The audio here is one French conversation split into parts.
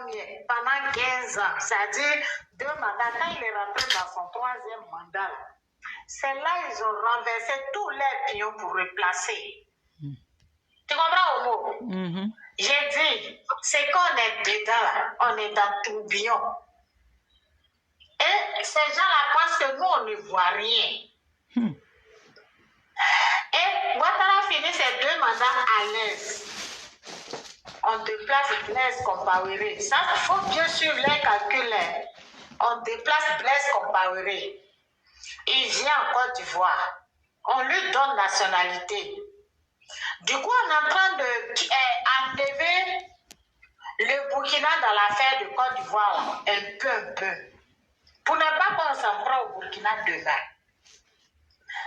premier pendant 15 ans, c'est-à-dire 2 mandats, quand il est rentré dans son 3e mandat, c'est là ils ont renversé tous les pions pour replacer. Tu comprends, Omo? J'ai dit, c'est qu'on est dedans, on est dans le tourbillon. Et ces gens-là pensent que nous, on ne voit rien. Et Ouattara finit ses 2 mandats à l'aise. On déplace Blaise Compaoré. Ça, il faut bien suivre les calculs. On déplace Blaise Compaoré. Il vient en Côte d'Ivoire. On lui donne nationalité. Du coup, on est en train d'enlever le Burkina dans l'affaire de Côte d'Ivoire, un peu. Pour ne pas qu'on s'en prenne au Burkina demain.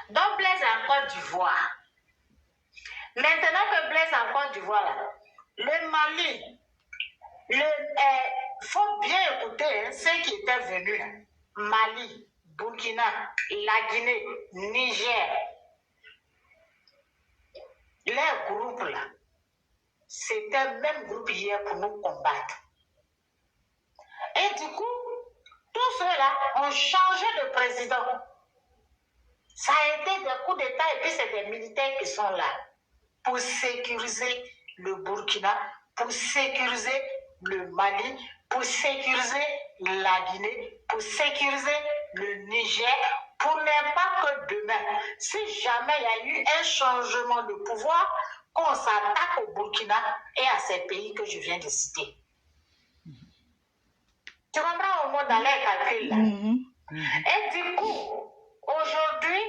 Donc, Blaise en Côte d'Ivoire. Maintenant que Blaise en Côte d'Ivoire, le Mali, faut bien écouter ceux qui étaient venus. Mali, Burkina, la Guinée, Niger. Les groupes là, c'était le même groupe hier pour nous combattre. Et du coup, tous ceux-là ont changé de président. Ça a été des coups d'État et puis c'est des militaires qui sont là pour sécuriser le Burkina, pour sécuriser le Mali, pour sécuriser la Guinée, pour sécuriser le Niger, pour ne pas que demain, si jamais il y a eu un changement de pouvoir, qu'on s'attaque au Burkina et à ces pays que je viens de citer. Tu comprends au moins dans les calculs là? Et du coup, aujourd'hui,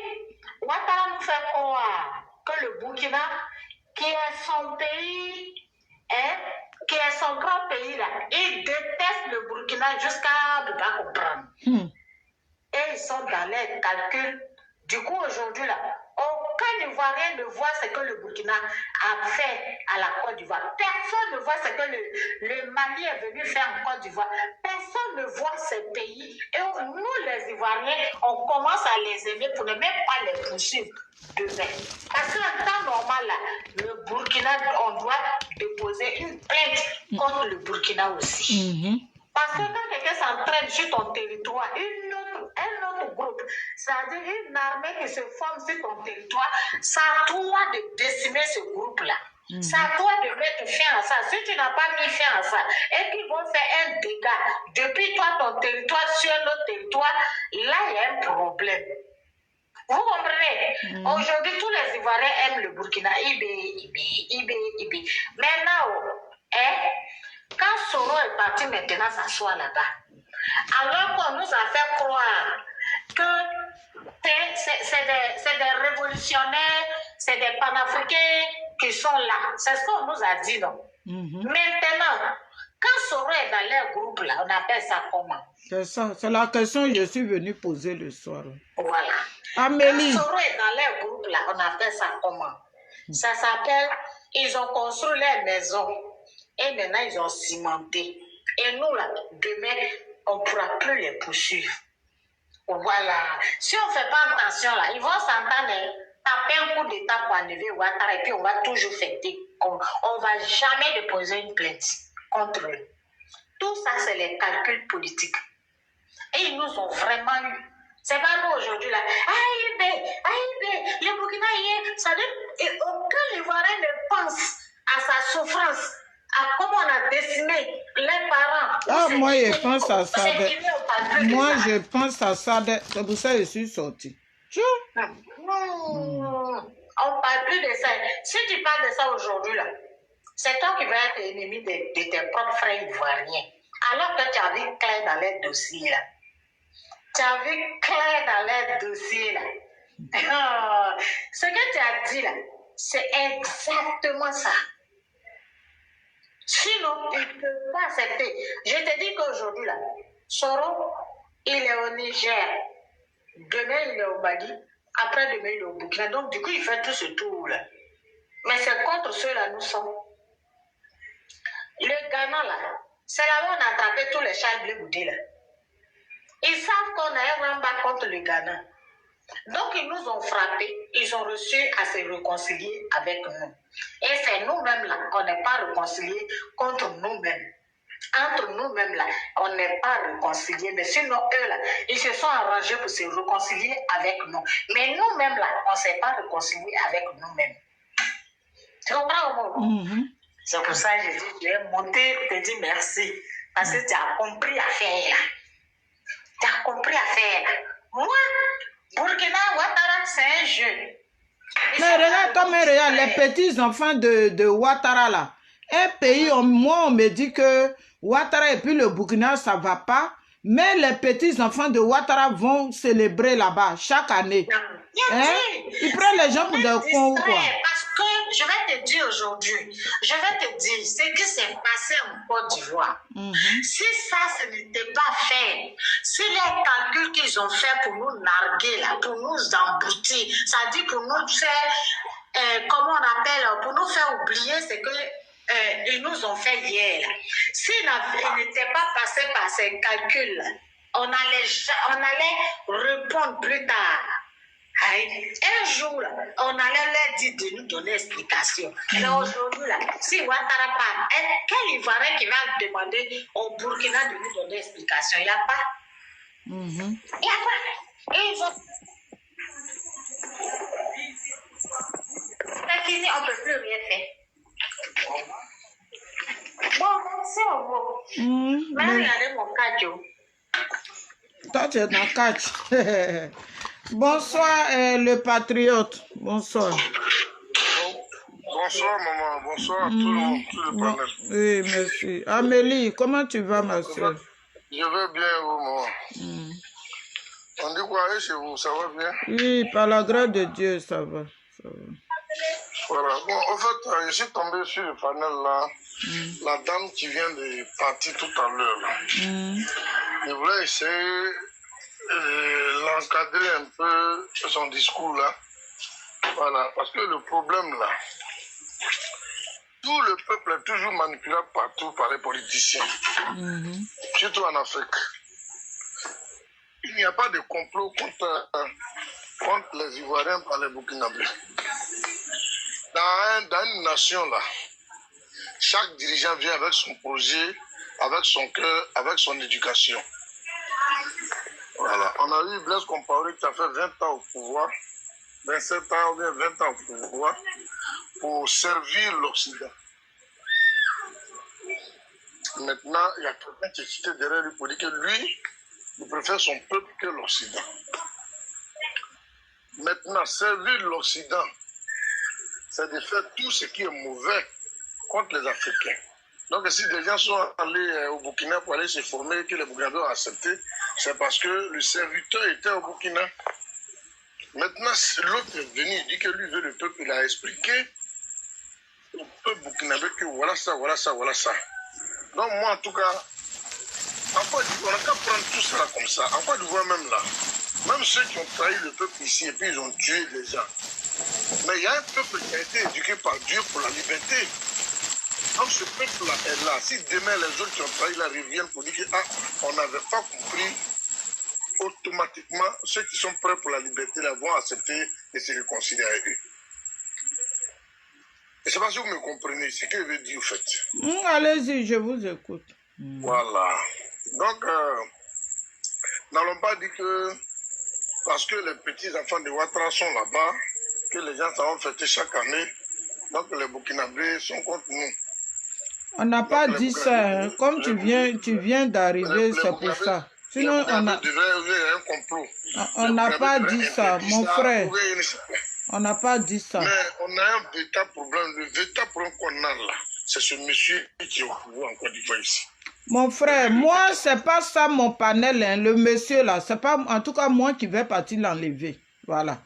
Ouattara nous fait croire que le Burkina, qui est son pays, qui est son grand pays là, il déteste le Burkina jusqu'à ne pas comprendre. Et ils sont dans les calculs. Du coup, aujourd'hui là, aucun Ivoirien ne voit ce que le Burkina a fait à la Côte d'Ivoire. Personne ne voit ce que le Mali est venu faire en Côte d'Ivoire. Personne ne voit ces pays. Et nous, les Ivoiriens, on commence à les aimer pour ne même pas les poursuivre demain. Parce qu'en temps normal, là, le Burkina, on doit déposer une plainte contre le Burkina aussi. Parce que quand quelqu'un s'entraîne sur ton territoire, un autre groupe, c'est-à-dire une armée qui se forme sur ton territoire, ça a toi de décimer ce groupe-là. Ça a toi de mettre fin à ça. Si tu n'as pas mis fin à ça et qu'ils vont faire un dégât depuis toi, ton territoire, sur un autre territoire, là, il y a un problème. Vous comprenez? Aujourd'hui, tous les Ivoiriens aiment le Burkina. Ibé. Maintenant, quand Soro est parti maintenant s'asseoir là-bas, alors qu'on nous a fait croire que c'est des révolutionnaires, c'est des panafricains qui sont là. C'est ce qu'on nous a dit, non? Maintenant, quand Soro est dans leur groupe là, on appelle ça comment? C'est ça, c'est la question que je suis venue poser le soir. Voilà. Amélie. Quand Soro est dans leur groupe là, on appelle ça comment? Ça s'appelle, ils ont construit leur maison et maintenant ils ont cimenté. Et nous là, demain, on ne pourra plus les poursuivre. Voilà. Si on ne fait pas attention là, ils vont s'entendre taper un coup d'état pour enlever Ouattara et puis on va toujours fêter. On ne va jamais déposer une plainte contre eux. Tout ça, c'est les calculs politiques. Et ils nous ont vraiment eu. C'est pas nous aujourd'hui là. Aïe, le Burkina hier, ça dit, et aucun Ivoirien ne pense à sa souffrance, à comment on a décimé les parents. Ah, moi, je pense à ça. Moi, je pense à ça. C'est pour ça que je suis sortie. Non, on ne parle plus de ça. Si tu parles de ça aujourd'hui là, c'est toi qui vas être ennemi de tes propres frères ivoiriens. Alors que tu as vu clair dans les dossiers là. Tu as vu clair dans les dossiers là. Ce que tu as dit là, c'est exactement ça. Sinon, ils ne peuvent pas accepter. Je te dis qu'aujourd'hui là, Soro, il est au Niger. Demain, il est au Mali. Après, demain, il est au Burkina. Donc, du coup, il fait tout ce tour-là. Mais c'est contre ceux-là, nous sommes. Le Ghana, là, c'est là où on a attrapé tous les Charles Blé Boudé, là. Ils savent qu'on a un ramba contre le Ghana. Donc, ils nous ont frappés. Ils ont reçu à se réconcilier avec nous. Et c'est nous-mêmes, là, qu'on n'est pas réconciliés contre nous-mêmes. entre nous-mêmes là, on n'est pas réconciliés. Mais sinon, eux là, ils se sont arrangés pour se réconcilier avec nous. Mais nous-mêmes là, on ne s'est pas réconciliés avec nous-mêmes. Tu comprends au moment? C'est pour ça que je dis, je vais monter pour te dire merci. Parce que tu as compris à faire. Tu as compris à faire. Moi, Burkina Ouattara, c'est un jeu. Mais regarde, Tom, regarde, les petits-enfants de Ouattara là. Un pays, moi, on me dit que Ouattara et puis le Burkina, ça ne va pas. Mais les petits-enfants de Ouattara vont célébrer là-bas chaque année. Hein? Ils prennent les gens pour des cons ou quoi? Parce que je vais te dire aujourd'hui, je vais te dire ce qui s'est passé en Côte d'Ivoire. Si ça, ce n'était pas fait, si les calculs qu'ils ont fait pour nous narguer, là, pour nous emboutir, ça dit pour nous faire, comment on appelle, pour nous faire oublier ce que ils nous ont fait hier. S'ils n'étaient pas passés par ces calculs, on allait répondre plus tard. Un jour, on allait leur dire de nous donner explication. Mais aujourd'hui, si Ouattara parle, quel Ivoirien qui va demander au Burkina de nous donner explication? Il n'y a pas. Il n'y a pas. Et ils ont... C'est fini, on ne peut plus rien faire. Bon, c'est au revoir. Mais regardez mon cadeau. Toi, tu es dans le catch. Bonsoir, le patriote. Bonsoir. Bonsoir, maman. Bonsoir à tout le monde, tout le panel. Oui, merci. Amélie, comment tu vas, ma soeur? Je vais bien, vous, maman. On dit quoi chez vous? Ça va bien? Oui, par la grâce de Dieu, ça va. Ça va. Voilà. Bon, en fait, je suis tombé sur le panel là. La dame qui vient de partir tout à l'heure là. Je voulais essayer l'encadrer un peu son discours là. Voilà. Parce que le problème là, tout le peuple est toujours manipulable partout par les politiciens. Surtout en Afrique. Il n'y a pas de complot contre les Ivoiriens par les Burkinabés. Dans une nation là, chaque dirigeant vient avec son projet, avec son cœur, avec son éducation. Voilà. On a vu Blaise Compaoré qui a fait 20 ans au pouvoir, 27 ans ou bien 20 ans au pouvoir, pour servir l'Occident. Maintenant, il y a quelqu'un qui est cité derrière lui pour dire que lui, il préfère son peuple que l'Occident. Maintenant, servir l'Occident, c'est de faire tout ce qui est mauvais contre les Africains. Donc, si des gens sont allés au Burkina pour aller se former, que les Burkinabés ont accepté, c'est parce que le serviteur était au Burkina. Maintenant, l'autre est venu, il dit que lui veut le peuple, il a expliqué au peuple burkinabé que voilà ça, voilà ça, voilà ça. Donc, moi, en tout cas, on n'a qu'à prendre tout ça là comme ça. En Côte d'Ivoire même là, même ceux qui ont trahi le peuple ici et puis ils ont tué les gens. Mais il y a un peuple qui a été éduqué par Dieu pour la liberté. Donc ce peuple-là est là. Si demain les autres qui ont trahi la reviennent pour dire qu'on n'avait pas compris, automatiquement, ceux qui sont prêts pour la liberté là, vont accepter et se réconcilier avec eux. Et je ne sais pas si vous me comprenez ce que je veux dire, en fait. Allez-y, je vous écoute. Voilà. Donc, n'allons pas dire que parce que les petits-enfants de Ouattara sont là-bas, que les gens s'en vont fêter chaque année, donc les Burkinabés sont contre nous. On n'a pas dit ça, hein. Comme tu viens d'arriver, c'est pour ça. Sinon, on n'a pas dit ça, mon frère. On n'a pas dit ça. Mais on a un véritable problème. Le véritable problème qu'on a là, c'est ce monsieur qui est au pouvoir en Côte d'Ivoire ici. Mon frère, moi, c'est pas ça mon panel, hein. Le monsieur là, c'est pas, en tout cas, moi qui vais partir l'enlever. Voilà.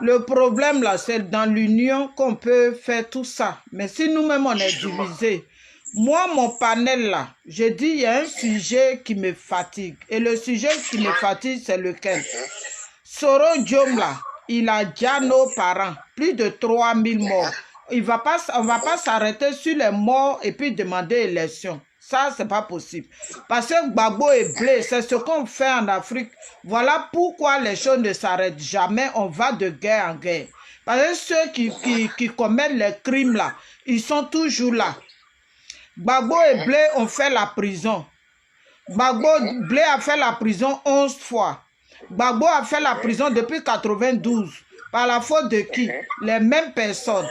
Le problème là, c'est dans l'union qu'on peut faire tout ça. Mais si nous-mêmes, on est divisés. Moi, mon panel là, je dis, il y a un sujet qui me fatigue. Et le sujet qui me fatigue, c'est lequel? Soro Diom là, il a déjà nos parents, plus de 3000 morts. On ne va pas s'arrêter sur les morts et puis demander élection. Ça, c'est pas possible. Parce que Gbagbo et Blé, c'est ce qu'on fait en Afrique. Voilà pourquoi les choses ne s'arrêtent jamais. On va de guerre en guerre. Parce que ceux qui commettent les crimes là, ils sont toujours là. Gbagbo et Blé ont fait la prison. Gbagbo Blé a fait la prison 11 fois. Gbagbo a fait la prison depuis 92. Par la faute de qui? Les mêmes personnes.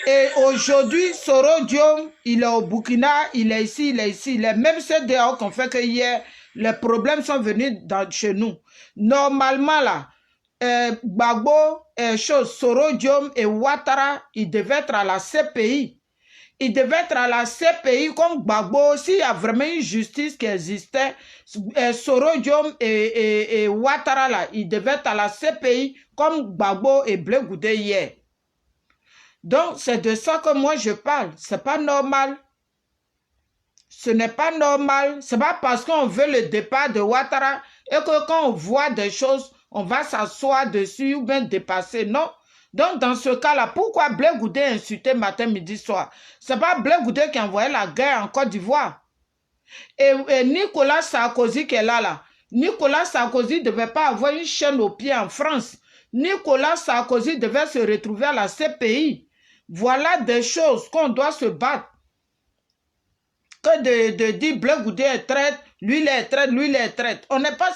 Et aujourd'hui, Soro Diom, il est au Burkina, il est ici, il est ici. Les mêmes CDAO qu'on fait que hier, les problèmes sont venus chez nous. Normalement, là, Gbagbo, Soro Diom et Ouattara, ils devaient être à la CPI. Ils devaient être à la CPI comme Gbagbo. S'il y a vraiment une justice qui existait, Soro Diom et Ouattara, là, ils devaient être à la CPI comme Gbagbo et Blé Goudé hier. Donc, c'est de ça que moi je parle. C'est pas normal. Ce n'est pas normal. C'est pas parce qu'on veut le départ de Ouattara et que quand on voit des choses, on va s'asseoir dessus ou bien dépasser. Non. Donc, dans ce cas-là, pourquoi Blé Goudé insulté matin, midi, soir? C'est pas Blé Goudé qui a envoyé la guerre en Côte d'Ivoire. Et Nicolas Sarkozy qui est là. Nicolas Sarkozy ne devait pas avoir une chaîne au pied en France. Nicolas Sarkozy devait se retrouver à la CPI. Voilà des choses qu'on doit se battre. Que de dire Blé Goudé est traître, lui il est traître, lui il est traître. On n'est pas,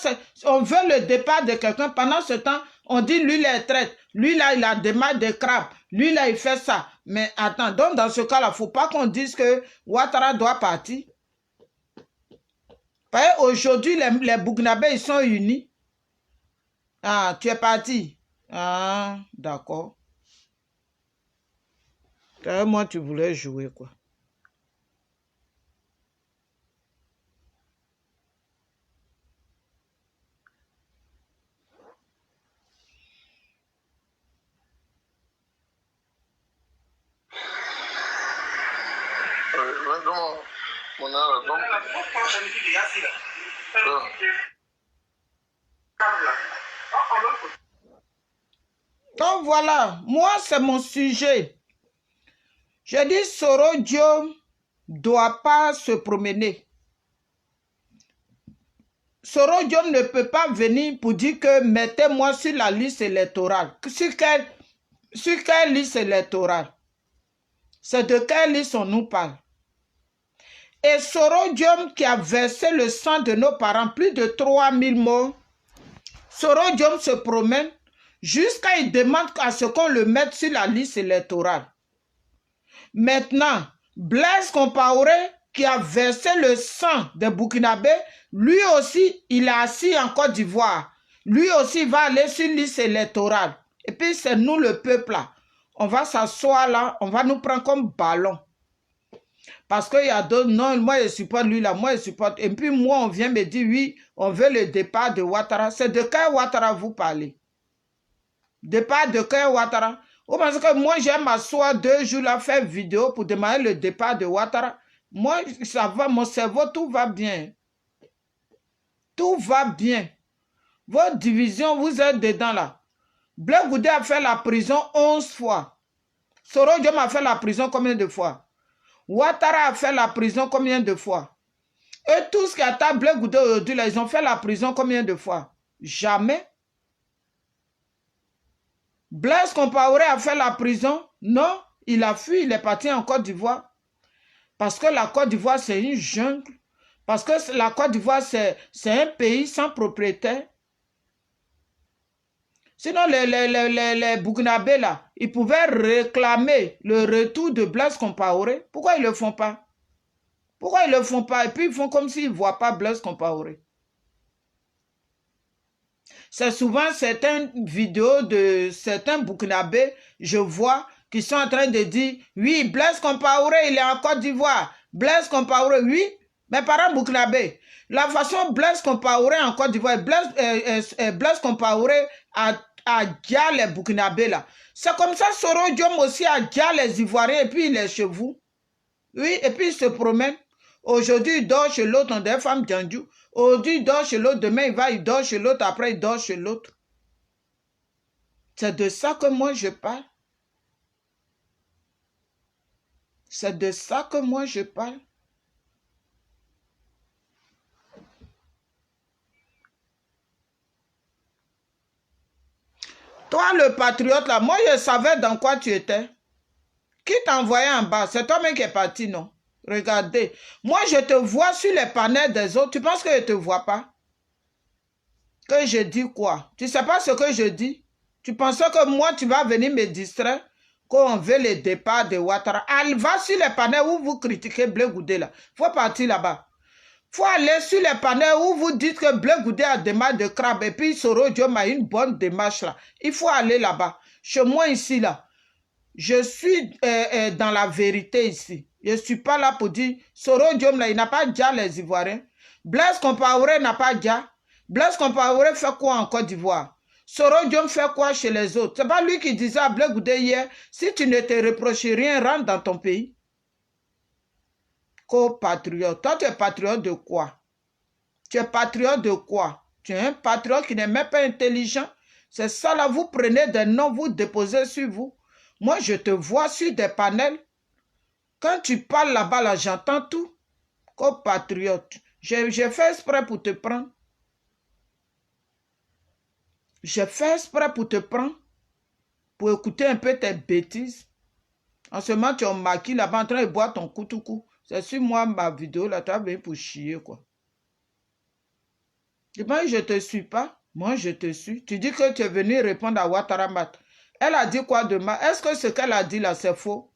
on veut le départ de quelqu'un. Pendant ce temps, on dit lui il est traître. Lui là, il a des mains de crabe. Lui là, il fait ça. Mais attends, donc dans ce cas-là, il ne faut pas qu'on dise que Ouattara doit partir. Aujourd'hui, les Burkinabés, ils sont unis. Ah, tu es parti. Ah, d'accord. Moi, tu voulais jouer, quoi. Donc voilà, moi c'est mon sujet. Je dis Soro Diom ne doit pas se promener. Soro Diom ne peut pas venir pour dire que mettez-moi sur la liste électorale. Sur quelle liste électorale? C'est de quelle liste on nous parle? Et Soro Diom qui a versé le sang de nos parents, plus de 3000 morts, Soro Diom se promène jusqu'à il demande à ce qu'on le mette sur la liste électorale. Maintenant, Blaise Compaoré qui a versé le sang des Burkinabés, lui aussi, il est assis en Côte d'Ivoire. Lui aussi va aller sur la liste électorale. Et puis c'est nous le peuple là. On va s'asseoir là, on va nous prendre comme ballon. Parce qu'il y a d'autres, non, moi je supporte lui là, moi je supporte. Et puis moi on vient me dire, oui, on veut le départ de Ouattara. C'est de quel Ouattara vous parlez? Départ de quel Ouattara? Vous pensez que moi j'aime m'asseoir 2 jours là, faire vidéo pour demander le départ de Ouattara? Moi, ça va, mon cerveau, tout va bien. Tout va bien. Votre division, vous êtes dedans là. Blé Goudé a fait la prison 11 fois. Soro Diom a fait la prison combien de fois? Ouattara a fait la prison combien de fois? Et tous qui attaquent Blé Goudé aujourd'hui, ils ont fait la prison combien de fois? Jamais. Blaise Compaoré a fait la prison? Non, il a fui, il est parti en Côte d'Ivoire. Parce que la Côte d'Ivoire, c'est une jungle. Parce que la Côte d'Ivoire, c'est un pays sans propriétaire. Sinon, les Burkinabés, là, ils pouvaient réclamer le retour de Blaise Compaoré. Pourquoi ils ne le font pas? Pourquoi ils ne le font pas? Et puis, ils font comme s'ils ne voient pas Blaise Compaoré. C'est souvent certaines vidéos de certains Burkinabés, je vois, qui sont en train de dire, oui, Blaise Compaoré, il est en Côte d'Ivoire. Blaise Compaoré, oui, mes parents Burkinabés. La façon Blaise Compaoré en Côte d'Ivoire, Blaise Compaoré a dia les Burkinabés là. C'est comme ça Soro Diom aussi a dia les Ivoiriens et puis il est chez vous. Oui, et puis il se promène. Aujourd'hui, il dort chez l'autre, on des femmes Djandjou. Aujourd'hui, il dort chez l'autre, demain, il dort chez l'autre, après, il dort chez l'autre. C'est de ça que moi, je parle. C'est de ça que moi, je parle. Toi, le patriote, là, moi, je savais dans quoi tu étais. Qui t'a envoyé en bas? C'est toi-même qui est parti, non? Regardez. Moi, je te vois sur les panels des autres. Tu penses que je ne te vois pas? Que je dis quoi? Tu ne sais pas ce que je dis? Tu pensais que moi, tu vas venir me distraire? Qu'on veut le départ de Ouattara. Elle va sur les panels où vous critiquez Blé Goudé là. Il faut partir là-bas. Il faut aller sur les panels où vous dites que Blé Goudé a démarche de crabe et puis Soro Diom a une bonne démarche là. Il faut aller là-bas. Chez moi ici là, je suis dans la vérité ici. Je ne suis pas là pour dire Soro Diom là, il n'a pas déjà les Ivoiriens. Blaise Compaoré n'a pas déjà. Blaise Compaoré fait quoi en Côte d'Ivoire? Soro Diom fait quoi chez les autres? C'est pas lui qui disait à Blé Goudé hier, si tu ne te reproches rien, rentre dans ton pays. Co-patriote. Toi, tu es patriote de quoi? Tu es patriote de quoi? Tu es un patriote qui n'est même pas intelligent. C'est ça là, vous prenez des noms, vous déposez sur vous. Moi, je te vois sur des panels. Quand tu parles là-bas, là, j'entends tout. Co-patriote. J'ai fait exprès pour te prendre. J'ai fait exprès pour te prendre, pour écouter un peu tes bêtises. En ce moment, tu es maquillé là-bas en train de boire ton koutoukou. C'est sur moi, ma vidéo, là, tu as venu pour chier, quoi. Ben, je ne te suis pas. Moi, je te suis. Tu dis que tu es venu répondre à Ouattara Mat. Elle a dit quoi de mal? Est-ce que ce qu'elle a dit là, c'est faux?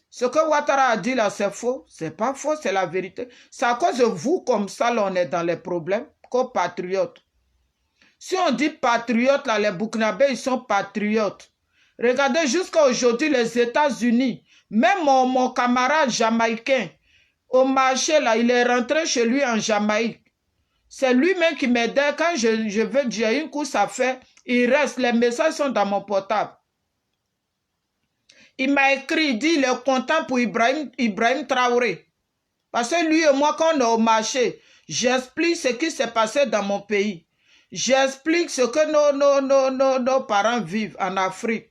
Ce que Ouattara a dit là, c'est faux? C'est pas faux, c'est la vérité. C'est à cause de vous, comme ça, là, on est dans les problèmes, comme patriotes. Si on dit patriote, là, les Burkinabés, ils sont patriotes. Regardez, jusqu'à aujourd'hui, les États-Unis, même mon camarade jamaïcain, au marché, là, il est rentré chez lui en Jamaïque. C'est lui-même qui m'aidait. Quand je veux dire une course à faire, il reste, les messages sont dans mon portable. Il m'a écrit, il dit, il est content pour Ibrahim Traoré. Parce que lui et moi, quand on est au marché, j'explique ce qui s'est passé dans mon pays. J'explique ce que nos parents vivent en Afrique.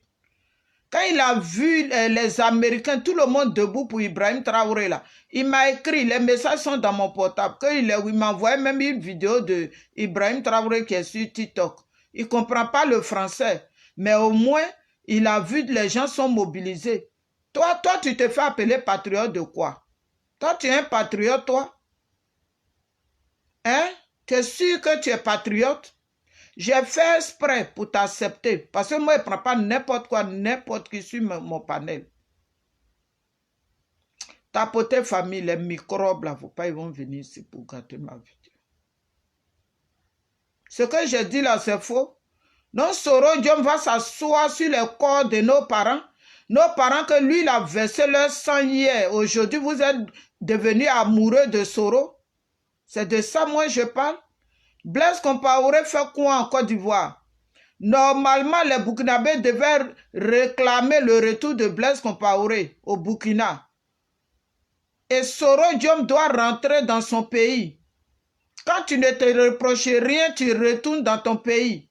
Quand il a vu les Américains, tout le monde debout pour Ibrahim Traoré, là, il m'a écrit, les messages sont dans mon portable. Il m'a envoyé même une vidéo de Ibrahim Traoré qui est sur TikTok. Il ne comprend pas le français, mais au moins, il a vu que les gens sont mobilisés. Toi, tu te fais appeler patriote de quoi? Toi, tu es un patriote, toi? Hein? Tu es sûr que tu es patriote? J'ai fait exprès pour t'accepter. Parce que moi, je ne prends pas n'importe quoi, n'importe qui sur mon panel. Tapoter famille, les microbes, là, faut pas, ils vont venir ici pour gâter ma vidéo. Ce que j'ai dit là, c'est faux. Non, Soro Diom va s'asseoir sur les corps de nos parents. Nos parents que lui, il a versé leur sang hier. Aujourd'hui, vous êtes devenus amoureux de Soro. C'est de ça, moi, je parle. Blaise Compaoré fait quoi en Côte d'Ivoire? Normalement, les Burkinabés devaient réclamer le retour de Blaise Compaoré au Burkina. Et Soro Diom doit rentrer dans son pays. Quand tu ne te reproches rien, tu retournes dans ton pays.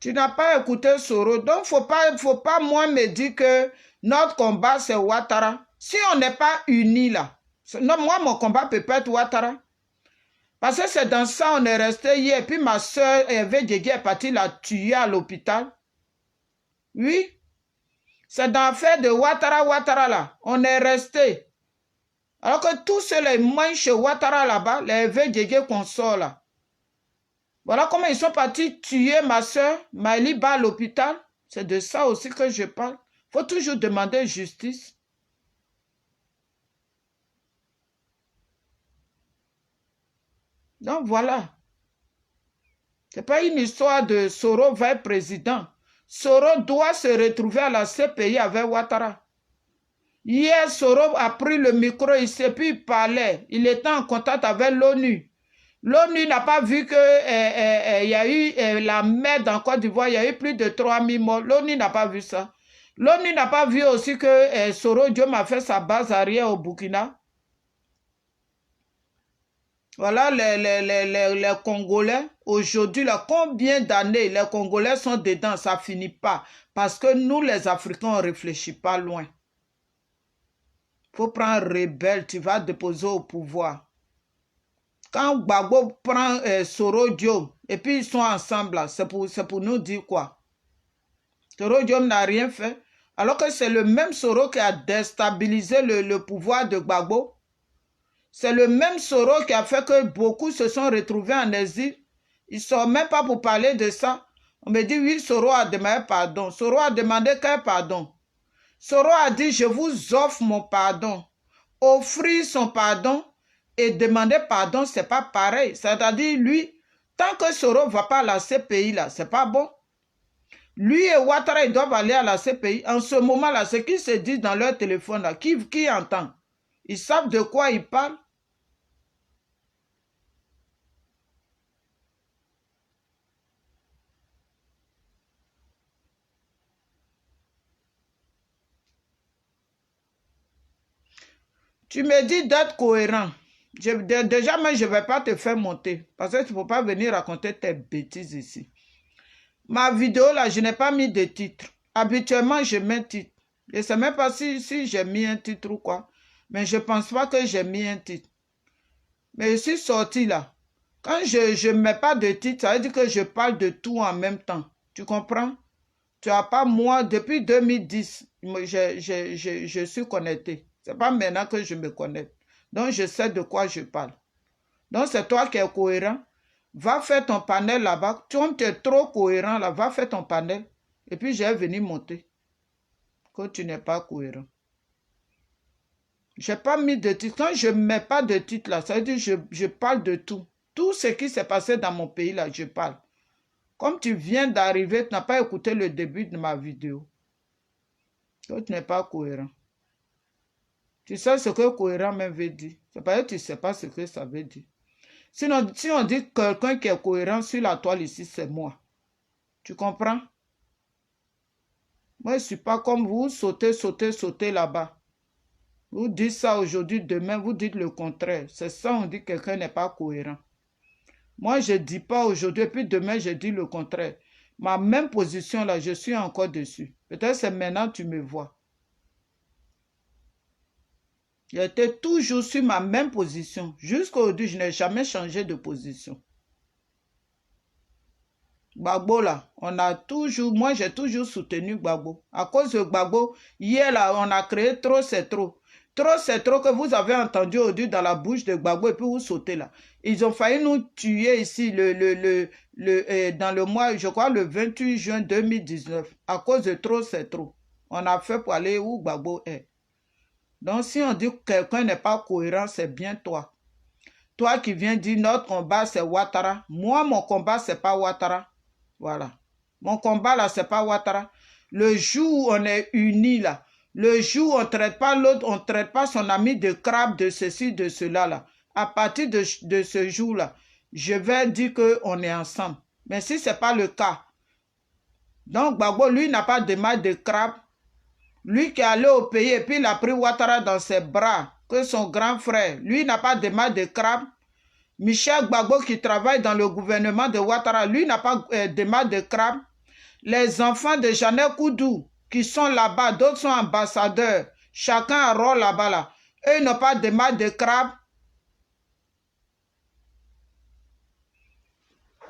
Tu n'as pas écouté Soro. Donc, faut pas moi me dire que notre combat, c'est Ouattara. Si on n'est pas unis là, non, moi, mon combat peut pas être Ouattara. Parce que c'est dans ça on est resté hier. Puis ma soeur Hervé Djegui est partie la tuer à l'hôpital. Oui. C'est dans l'affaire de Ouattara là. On est resté. Alors que tous ceux-là, ils mangent chez Ouattara là-bas, les Hervé Djegui qu'on sort là. Voilà comment ils sont partis tuer ma soeur, Maëliba à l'hôpital. C'est de ça aussi que je parle. Il faut toujours demander justice. Donc voilà. Ce n'est pas une histoire de Soro va être président. Soro doit se retrouver à la CPI avec Ouattara. Hier, Soro a pris le micro ici et puis il parlait. Il était en contact avec l'ONU. L'ONU n'a pas vu qu'il y a eu la mer en Côte d'Ivoire, il y a eu plus de 3000 morts. L'ONU n'a pas vu ça. L'ONU n'a pas vu aussi que Soro Diom a fait sa base arrière au Burkina. Voilà les Congolais. Aujourd'hui, combien d'années les Congolais sont dedans, ça ne finit pas. Parce que nous, les Africains, on ne réfléchit pas loin. Il faut prendre rebelle, tu vas déposer au pouvoir. Quand Gbagbo prend Soro Diom, et puis ils sont ensemble, c'est pour nous dire quoi? Soro Diom n'a rien fait. Alors que c'est le même Soro qui a déstabilisé le pouvoir de Gbagbo. C'est le même Soro qui a fait que beaucoup se sont retrouvés en exil. Ils ne sont même pas pour parler de ça. On me dit, oui, Soro a demandé pardon. Soro a demandé quel pardon? Soro a dit, je vous offre mon pardon. Offrir son pardon et demander pardon, ce n'est pas pareil. C'est-à-dire, lui, tant que Soro ne va pas à la CPI, là, ce n'est pas bon. Lui et Ouattara, ils doivent aller à la CPI. En ce moment-là, ce qu'ils se disent dans leur téléphone, là, qui entend? Ils savent de quoi ils parlent. Tu me dis d'être cohérent. Déjà, mais je ne vais pas te faire monter. Parce que tu ne peux pas venir raconter tes bêtises ici. Ma vidéo, là, je n'ai pas mis de titre. Habituellement, je mets titre. Je ne sais même pas si j'ai mis un titre ou quoi. Mais je ne pense pas que j'ai mis un titre. Mais je suis sorti là. Quand je ne mets pas de titre, ça veut dire que je parle de tout en même temps. Tu comprends? Tu n'as pas moi, depuis 2010, je suis connecté. Ce n'est pas maintenant que je me connecte. Donc, je sais de quoi je parle. Donc, c'est toi qui es cohérent. Va faire ton panel là-bas. Tu es trop cohérent là. Va faire ton panel. Et puis, j'ai venu monter. Que tu n'es pas cohérent. Je n'ai pas mis de titre. Quand je ne mets pas de titre là, ça veut dire que je parle de tout. Tout ce qui s'est passé dans mon pays là, je parle. Comme tu viens d'arriver, tu n'as pas écouté le début de ma vidéo. Donc, tu n'es pas cohérent. Tu sais ce que cohérent même veut dire. C'est parce que tu ne sais pas ce que ça veut dire. Sinon, si on dit quelqu'un qui est cohérent sur la toile ici, c'est moi. Tu comprends? Moi, je ne suis pas comme vous, sautez là-bas. Vous dites ça aujourd'hui, demain, vous dites le contraire. C'est ça, on dit que quelqu'un n'est pas cohérent. Moi, je ne dis pas aujourd'hui, puis demain, je dis le contraire. Ma même position, là, je suis encore dessus. Peut-être c'est maintenant que tu me vois. J'étais toujours sur ma même position. Jusqu'à aujourd'hui, je n'ai jamais changé de position. Gbagbo, là, moi, j'ai toujours soutenu Gbagbo. À cause de Gbagbo, hier, là, on a créé Trop, c'est trop. Trop, c'est trop que vous avez entendu aujourd'hui dans la bouche de Gbagbo et puis vous sautez là. Ils ont failli nous tuer ici dans le mois, je crois, le 28 juin 2019. À cause de Trop, c'est trop. On a fait pour aller où Gbagbo est. Donc, si on dit que quelqu'un n'est pas cohérent, c'est bien toi. Toi qui viens dire notre combat, c'est Ouattara. Moi, mon combat, c'est pas Ouattara. Voilà. Mon combat, là, c'est pas Ouattara. Le jour où on est unis, là, le jour où on ne traite pas l'autre, on ne traite pas son ami de crabe, de ceci, de cela, là. À partir de ce jour-là, je vais dire qu'on est ensemble. Mais si ce n'est pas le cas, donc Gbagbo, lui, n'a pas de mal de crabe. Lui qui est allé au pays et puis il a pris Ouattara dans ses bras, que son grand frère. Lui n'a pas de mal de crabe. Michel Gbagbo qui travaille dans le gouvernement de Ouattara, lui n'a pas de mal de crabe. Les enfants de Jeannette Koudou qui sont là-bas, d'autres sont ambassadeurs. Chacun a un rôle là-bas. Là. Eux n'ont pas de mal de crabe.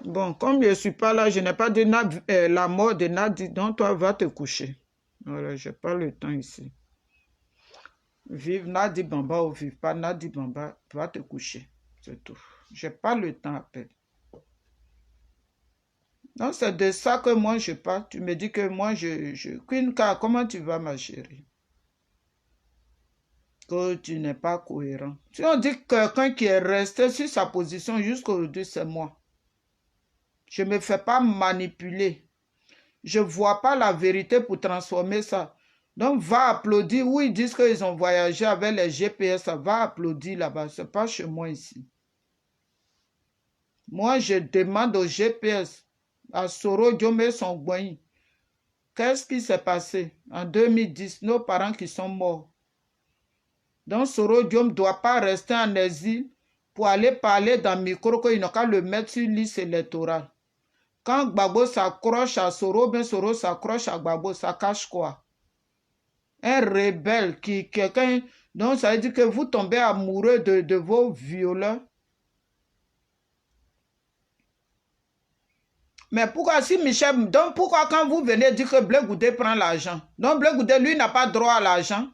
Bon, comme je ne suis pas là, je n'ai pas de la mort de Nadi, donc toi va te coucher. Voilà, je n'ai pas le temps ici. Vive Nadi Bamba ou vive pas Nadi Bamba, va te coucher. C'est tout. Je n'ai pas le temps à perdre. Donc c'est de ça que moi je parle. Tu me dis que moi Queen K, comment tu vas ma chérie? Que tu n'es pas cohérent. Si on dit que quelqu'un qui est resté sur sa position jusqu'à aujourd'hui, c'est moi. Je ne me fais pas manipuler. Je ne vois pas la vérité pour transformer ça. Donc, va applaudir. Où ils disent qu'ils ont voyagé avec les GPS, ça va applaudir là-bas. Ce n'est pas chez moi ici. Moi, je demande au GPS, à Soro Diomé son boigny, Qu'est-ce qui s'est passé en 2010? Nos parents qui sont morts. Donc, Soro Diom ne doit pas rester en exil pour aller parler dans le micro qu'il n'a qu'à le mettre sur liste électorale. Quand Gbagbo s'accroche à Soro, ben Soro s'accroche à Gbagbo, ça cache quoi? Un rebelle qui, quelqu'un, donc ça veut dire que vous tombez amoureux de vos violeurs. Mais pourquoi si Michel, donc pourquoi quand vous venez dire que Blé Goudé prend l'argent? Donc Blé Goudé, lui, n'a pas droit à l'argent.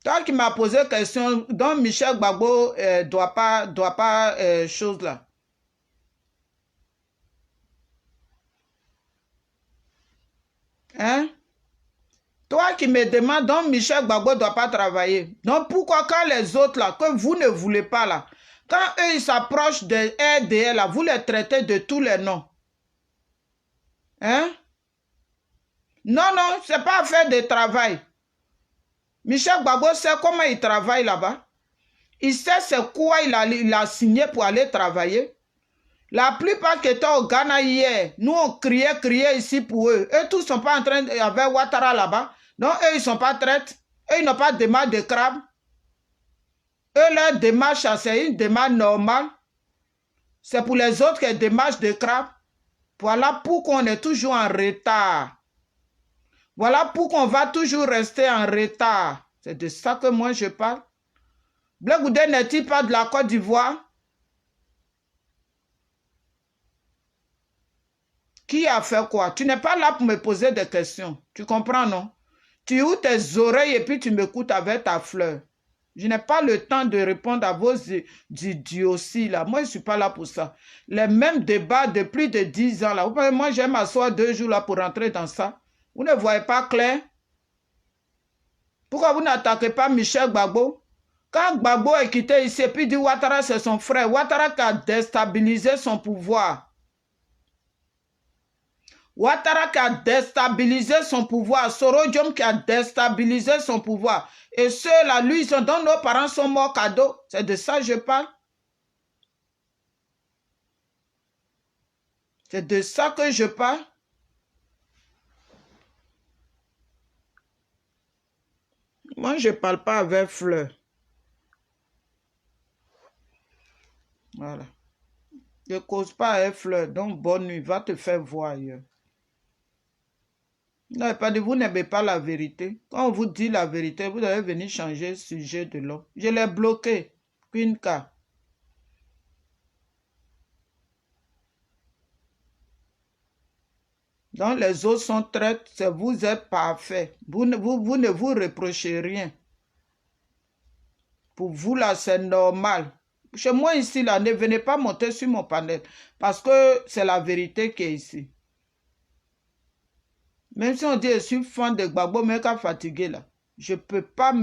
Toi qui m'as posé question, donc Michel Gbagbo doit pas chose là. Hein? Toi qui me demandes, donc Michel Gbagbo ne doit pas travailler. Donc pourquoi quand les autres là, que vous ne voulez pas là, quand eux ils s'approchent de RDL là, vous les traitez de tous les noms? Hein? Non, non, c'est pas affaire de travail. Michel Gbagbo sait comment il travaille là-bas. Il sait c'est quoi il a signé pour aller travailler. La plupart qui étaient au Ghana hier, nous on criait ici pour eux. Eux tous ne sont pas en train avec Ouattara là-bas. Donc eux ils ne sont pas traites. Eux ils n'ont pas de démarche de crabe. Eux leur démarche c'est une démarche normale. C'est pour les autres qui est démarche de crabe. Voilà pourquoi on est toujours en retard. Voilà pourquoi on va toujours rester en retard. C'est de ça que moi je parle. Blé Goudé n'est-il pas de la Côte d'Ivoire? Qui a fait quoi? Tu n'es pas là pour me poser des questions. Tu comprends, non? Tu ouvres tes oreilles et puis tu m'écoutes avec ta fleur. Je n'ai pas le temps de répondre à vos idioties là. Moi, je ne suis pas là pour ça. Les mêmes débats de plus de 10 ans là. Moi, j'aime m'asseoir 2 jours là pour rentrer dans ça. Vous ne voyez pas clair? Pourquoi vous n'attaquez pas Michel Gbagbo? Quand Gbagbo est quitté ici et puis dit Ouattara c'est son frère, Ouattara qui a déstabilisé son pouvoir. Ouattara qui a déstabilisé son pouvoir, Soro Diom qui a déstabilisé son pouvoir. Et ceux-là, lui, dont nos parents sont morts cadeau. C'est de ça que je parle. C'est de ça que je parle. Moi, je ne parle pas avec fleur. Voilà. Ne cause pas avec fleur. Donc, bonne nuit. Va te faire voir ailleurs. Non, pas de vous n'aimez pas la vérité. Quand on vous dit la vérité, vous devez venir changer le sujet de l'homme. Je l'ai bloqué. Queen K. Donc les autres sont traites, vous êtes parfait. Vous ne vous reprochez rien. Pour vous là, c'est normal. Chez moi ici, là, ne venez pas monter sur mon panel. Parce que c'est la vérité qui est ici. Même si on dit je suis fan de Gbagbo, mais quand fatigué là, je ne peux pas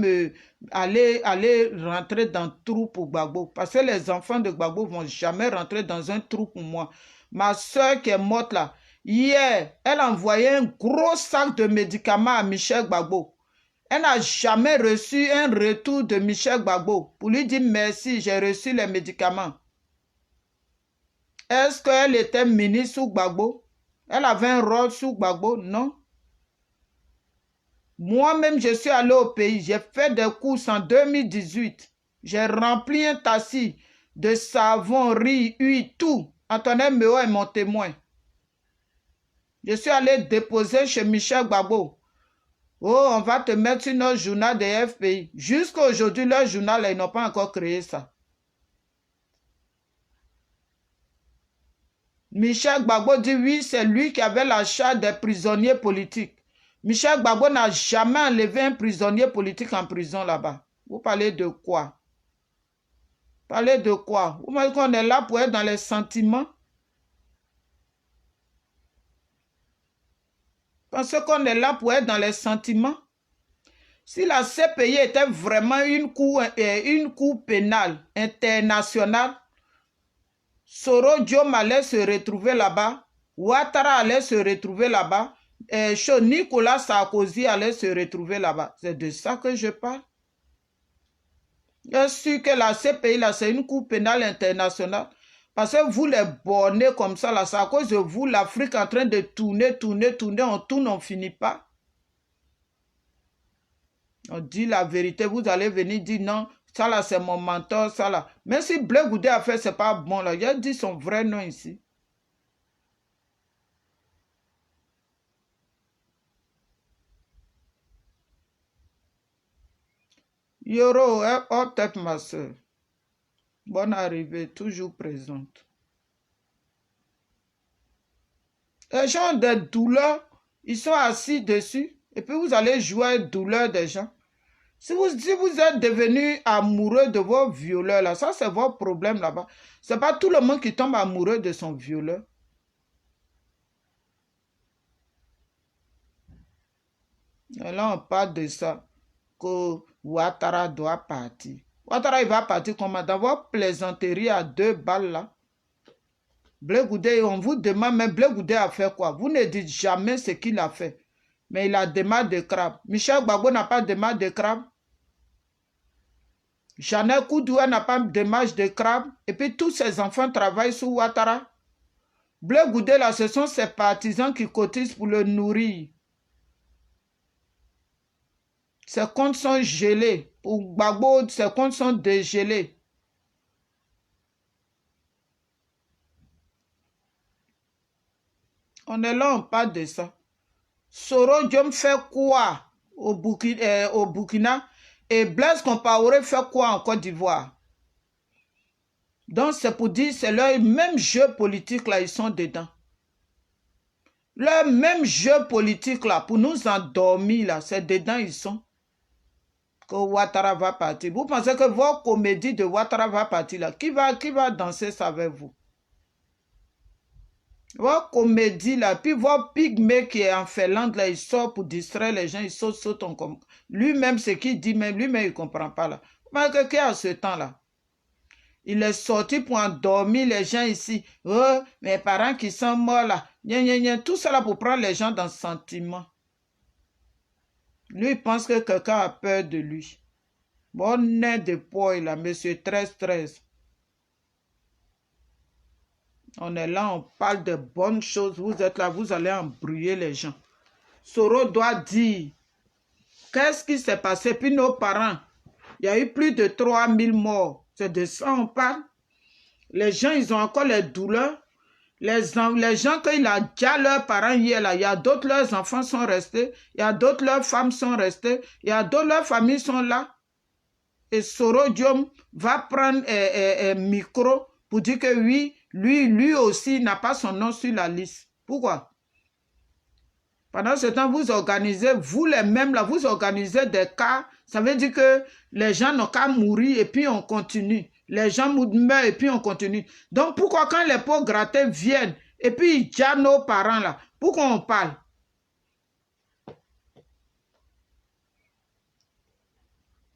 aller rentrer dans le trou pour Gbagbo. Parce que les enfants de Gbagbo ne vont jamais rentrer dans un trou pour moi. Ma soeur qui est morte là, hier, elle a envoyé un gros sac de médicaments à Michel Gbagbo. Elle n'a jamais reçu un retour de Michel Gbagbo pour lui dire merci, j'ai reçu les médicaments. Est-ce qu'elle était ministre sous Gbagbo? Elle avait un rôle sous Gbagbo? Non. Moi-même, je suis allé au pays. J'ai fait des courses en 2018. J'ai rempli un tassis de savon, riz, huile, tout. Antonin Meo est mon témoin. Je suis allé déposer chez Michel Gbagbo. Oh, on va te mettre sur notre journal de FPI. Jusqu'à aujourd'hui, leur journal, ils n'ont pas encore créé ça. Michel Gbagbo dit oui, c'est lui qui avait la charge des prisonniers politiques. Michel Gbagbo n'a jamais enlevé un prisonnier politique en prison là-bas. Vous parlez de quoi? Parlez de quoi? Vous m'avez dit qu'on est là pour être dans les sentiments? Pensez qu'on est là pour être dans les sentiments? Si la CPI était vraiment une cour pénale internationale, Soro Diom allait se retrouver là-bas, Ouattara allait se retrouver là-bas, Nicolas Sarkozy allait se retrouver là-bas. C'est de ça que je parle. Je suis que la CPI, là, c'est une cour pénale internationale. Parce que vous les bornez comme ça, là, c'est à cause de vous, l'Afrique en train de tourner, on tourne, on finit pas. On dit la vérité, vous allez venir dire non, ça là c'est mon mentor, ça là. Même si Blé Goudé a fait, c'est pas bon là. Il a dit son vrai nom ici. Yoro, oh tête ma soeur. Bonne arrivée, toujours présente. Les gens ont des douleurs, ils sont assis dessus, et puis vous allez jouer à la douleur des gens. Si vous êtes devenu amoureux de vos violeurs, là, ça c'est votre problème là-bas. Ce n'est pas tout le monde qui tombe amoureux de son violeur. Et là, on parle de ça, que Ouattara doit partir. Ouattara, il va partir comment? Dans votre plaisanterie à 2 balles là. Blé Goudé, on vous demande, mais Blé Goudé a fait quoi? Vous ne dites jamais ce qu'il a fait. Mais il a des mains de crabe. Michel Gbagbo n'a pas de mains de crabe. Janelle Koudoua n'a pas de mains de crabe. Et puis tous ses enfants travaillent sous Ouattara. Blé Goudé, là, ce sont ses partisans qui cotisent pour le nourrir. Ses comptes sont gelés. Pour Gbagbo, ses comptes sont dégelés. On est là, on parle de ça. Soro Diom fait quoi au Burkina et Blaise Compaoré fait quoi en Côte d'Ivoire? Donc c'est pour dire, c'est leur même jeu politique là, ils sont dedans. Leur même jeu politique là, pour nous endormir là, c'est dedans ils sont. Que Ouattara va partir. Vous pensez que votre comédie de Ouattara va partir là? Qui va danser ça avec vous? Votre comédie là, puis votre pygmée qui est en Finlande là, il sort pour distraire les gens, il saute comme lui-même ce qu'il dit, même lui-même il ne comprend pas là. Mais quelqu'un à ce temps là, il est sorti pour endormir les gens ici. Oh, mes parents qui sont morts là, tout ça là pour prendre les gens dans le sentiment. Lui il pense que quelqu'un a peur de lui. Bon nez de poil là, monsieur 13-13. On est là, on parle de bonnes choses. Vous êtes là, vous allez embrouiller les gens. Soro doit dire, qu'est-ce qui s'est passé? Puis nos parents, il y a eu plus de 3000 morts. C'est de ça on parle. Les gens, ils ont encore les douleurs. Les gens, quand il a déjà leurs parents hier, là, il y a d'autres, leurs enfants sont restés. Il y a d'autres, leurs femmes sont restées. Il y a d'autres, leurs familles sont là. Et Soro Diom va prendre un micro pour dire que oui, lui aussi n'a pas son nom sur la liste. Pourquoi? Pendant ce temps, vous organisez, vous les mêmes là, vous organisez des cas. Ça veut dire que les gens n'ont qu'à mourir et puis on continue. Les gens meurent et puis on continue. Donc pourquoi quand les pots grattés viennent et puis ils disent nos parents là, pourquoi on parle?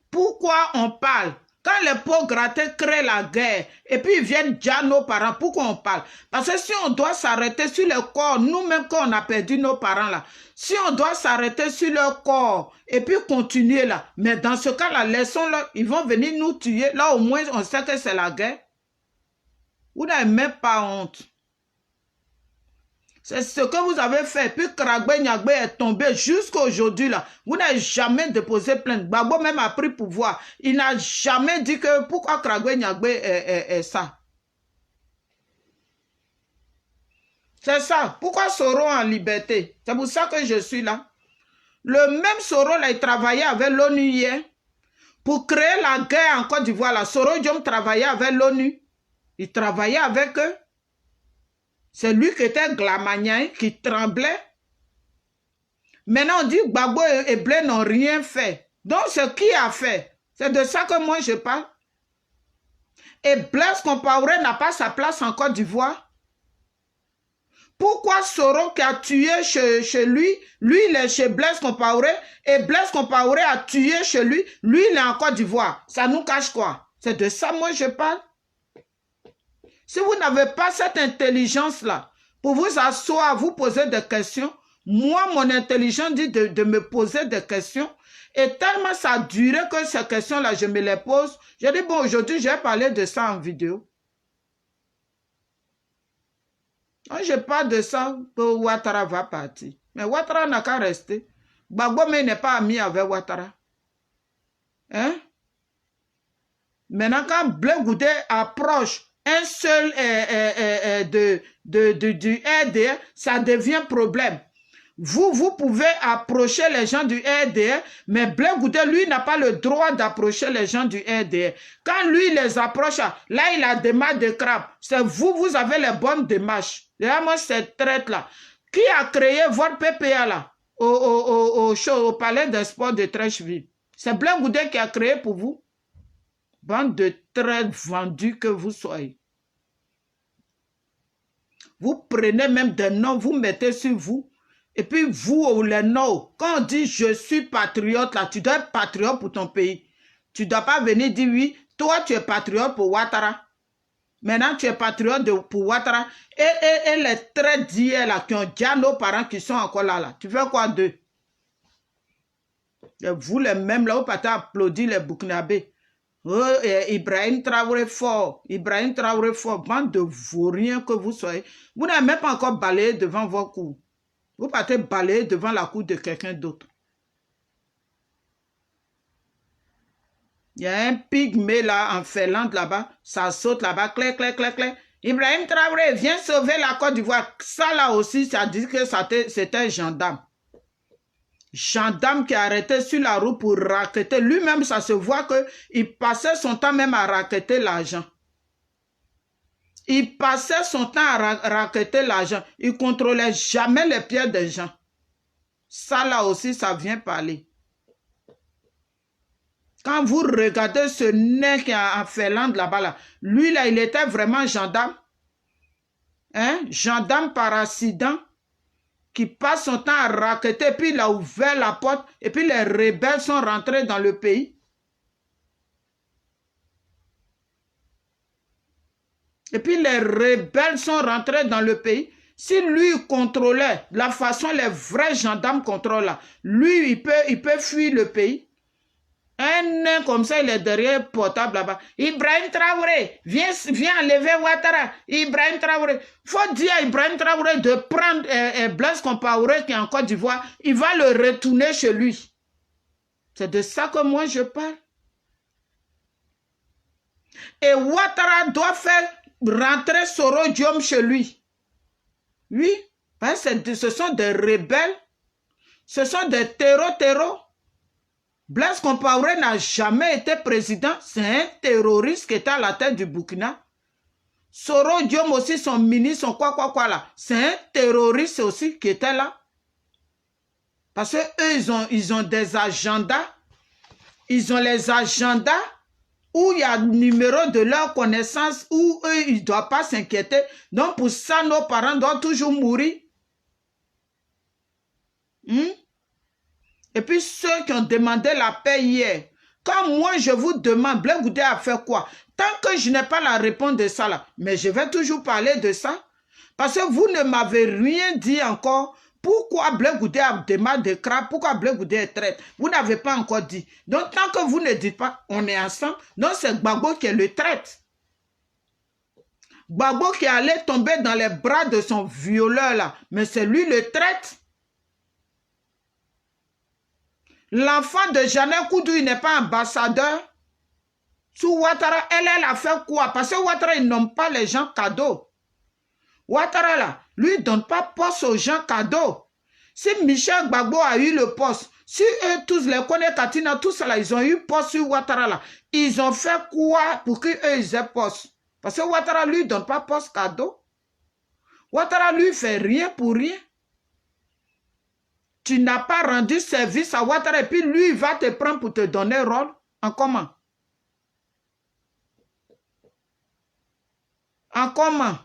Pourquoi on parle? Quand les pots grattés créent la guerre et puis ils viennent dire nos parents, pourquoi on parle? Parce que si on doit s'arrêter sur le corps, nous-mêmes quand on a perdu nos parents là, si on doit s'arrêter sur leur corps et puis continuer là, mais dans ce cas-là, laissons-le, ils vont venir nous tuer. Là au moins on sait que c'est la guerre. Vous n'avez même pas honte. C'est ce que vous avez fait. Puis Kragbe Nyagbe est tombé jusqu'à aujourd'hui là. Vous n'avez jamais déposé plainte. Gbagbo même a pris pouvoir. Il n'a jamais dit que pourquoi Kragbe Nyagbe est ça. C'est ça. Pourquoi Soro en liberté? C'est pour ça que je suis là. Le même Soro là, il travaillait avec l'ONU hier. Pour créer la guerre en Côte d'Ivoire là. Soro Diom travaillait avec l'ONU. Il travaillait avec eux. C'est lui qui était Glamagnan, qui tremblait. Maintenant, on dit que Gbagbo et Blé n'ont rien fait. Donc, ce qui a fait, c'est de ça que moi je parle. Et Blaise Compaoré n'a pas sa place en Côte d'Ivoire. Pourquoi Soro qui a tué chez lui, il est chez Blaise Compaoré, et Blaise Compaoré a tué chez lui il est en Côte d'Ivoire. Ça nous cache quoi? C'est de ça moi je parle. Si vous n'avez pas cette intelligence-là, pour vous asseoir, vous poser des questions, moi, mon intelligence dit de me poser des questions, et tellement ça a duré que ces questions-là, je me les pose. J'ai dit, bon, aujourd'hui, je vais parler de ça en vidéo. Quand je parle de ça, que Ouattara va partir. Mais Ouattara n'a qu'à rester. Gbagbo n'est pas ami avec Ouattara. Hein? Maintenant, quand Blé Goudé approche un seul du RDR, ça devient problème. Vous pouvez approcher les gens du RDR, mais Blé Goudé, lui, n'a pas le droit d'approcher les gens du RDR. Quand lui les approche, là, il a des démarche de crabe. C'est vous avez les bonnes démarches. Vraiment, cette traite-là. Qui a créé votre PPA là, au palais des sports de Trècheville? C'est Blé Goudé qui a créé pour vous. Bande de traites vendus que vous soyez. Vous prenez même des noms, vous mettez sur vous. Et puis vous, les noms, quand on dit je suis patriote, là, tu dois être patriote pour ton pays. Tu ne dois pas venir dire oui, toi tu es patriote pour Ouattara. Maintenant tu es patriote pour Ouattara. Et les traites d'hier là, qui ont déjà nos parents qui sont encore là. Tu fais quoi d'eux? Et vous les mêmes là, vous partez applaudir les Burkinabés. Oh, Ibrahim Traoré fort, bande de vauriens que vous soyez. Vous n'avez même pas encore balayé devant vos cours. Vous partez balayer devant la cour de quelqu'un d'autre. Il y a un pygmée là en Finlande là-bas, ça saute là-bas, clac, clac, clac, clac. Ibrahim Traoré, viens sauver la Côte d'Ivoire. Ça là aussi, ça dit que c'était un gendarme. Gendarme qui a arrêté sur la route pour racketter. Lui-même, ça se voit qu'il passait son temps même à racketter l'argent. Il passait son temps à racketter l'argent. Il ne contrôlait jamais les pieds des gens. Ça là aussi, ça vient parler. Quand vous regardez ce nez qui est en Finlande là-bas, là, lui là, il était vraiment gendarme. Hein? Gendarme par accident. Qui passe son temps à racketter, puis il a ouvert la porte, et puis les rebelles sont rentrés dans le pays. Et puis les rebelles sont rentrés dans le pays. Si lui contrôlait la façon les vrais gendarmes contrôlent là, lui, il peut fuir le pays. Un nain comme ça, il est derrière portable là-bas. Ibrahim Traoré, viens enlever Ouattara. Ibrahim Traoré. Faut dire à Ibrahim Traoré de prendre Blaise Compaoré qui est en Côte d'Ivoire. Il va le retourner chez lui. C'est de ça que moi je parle. Et Ouattara doit faire rentrer Soro Diom chez lui. Oui, parce que ce sont des rebelles. Ce sont des terreaux. Blaise Compaoré n'a jamais été président. C'est un terroriste qui était à la tête du Burkina. Soro Diom aussi, son ministre, son quoi là. C'est un terroriste aussi qui était là. Parce que eux, ils ont des agendas. Ils ont les agendas où il y a le numéro de leur connaissance, où eux, ils ne doivent pas s'inquiéter. Donc pour ça, nos parents doivent toujours mourir. Et puis ceux qui ont demandé la paix hier, quand moi je vous demande, Blé Goudé a fait quoi? Tant que je n'ai pas la réponse de ça là, mais je vais toujours parler de ça. Parce que vous ne m'avez rien dit encore. Pourquoi Blé Goudé a demandé de crabe? Pourquoi Blé Goudé est traite? Vous n'avez pas encore dit. Donc tant que vous ne dites pas, on est ensemble. Donc c'est Gbagbo qui est le traite. Gbagbo qui allait tomber dans les bras de son violeur là. Mais c'est lui le traite. L'enfant de Jeannet Koudou, il n'est pas ambassadeur. Sous Ouattara, elle a fait quoi? Parce que Ouattara, il nomme pas les gens cadeaux. Ouattara, là, lui, il donne pas poste aux gens cadeaux. Si Michel Gbagbo a eu le poste, si eux tous les connaissent, Katina, tous là, ils ont eu poste sur Ouattara, là, ils ont fait quoi pour qu'eux, ils aient poste? Parce que Ouattara, lui, il donne pas poste cadeau. Ouattara, lui, fait rien pour rien. Tu n'as pas rendu service à Ouattara et puis lui, il va te prendre pour te donner rôle. En comment? En comment?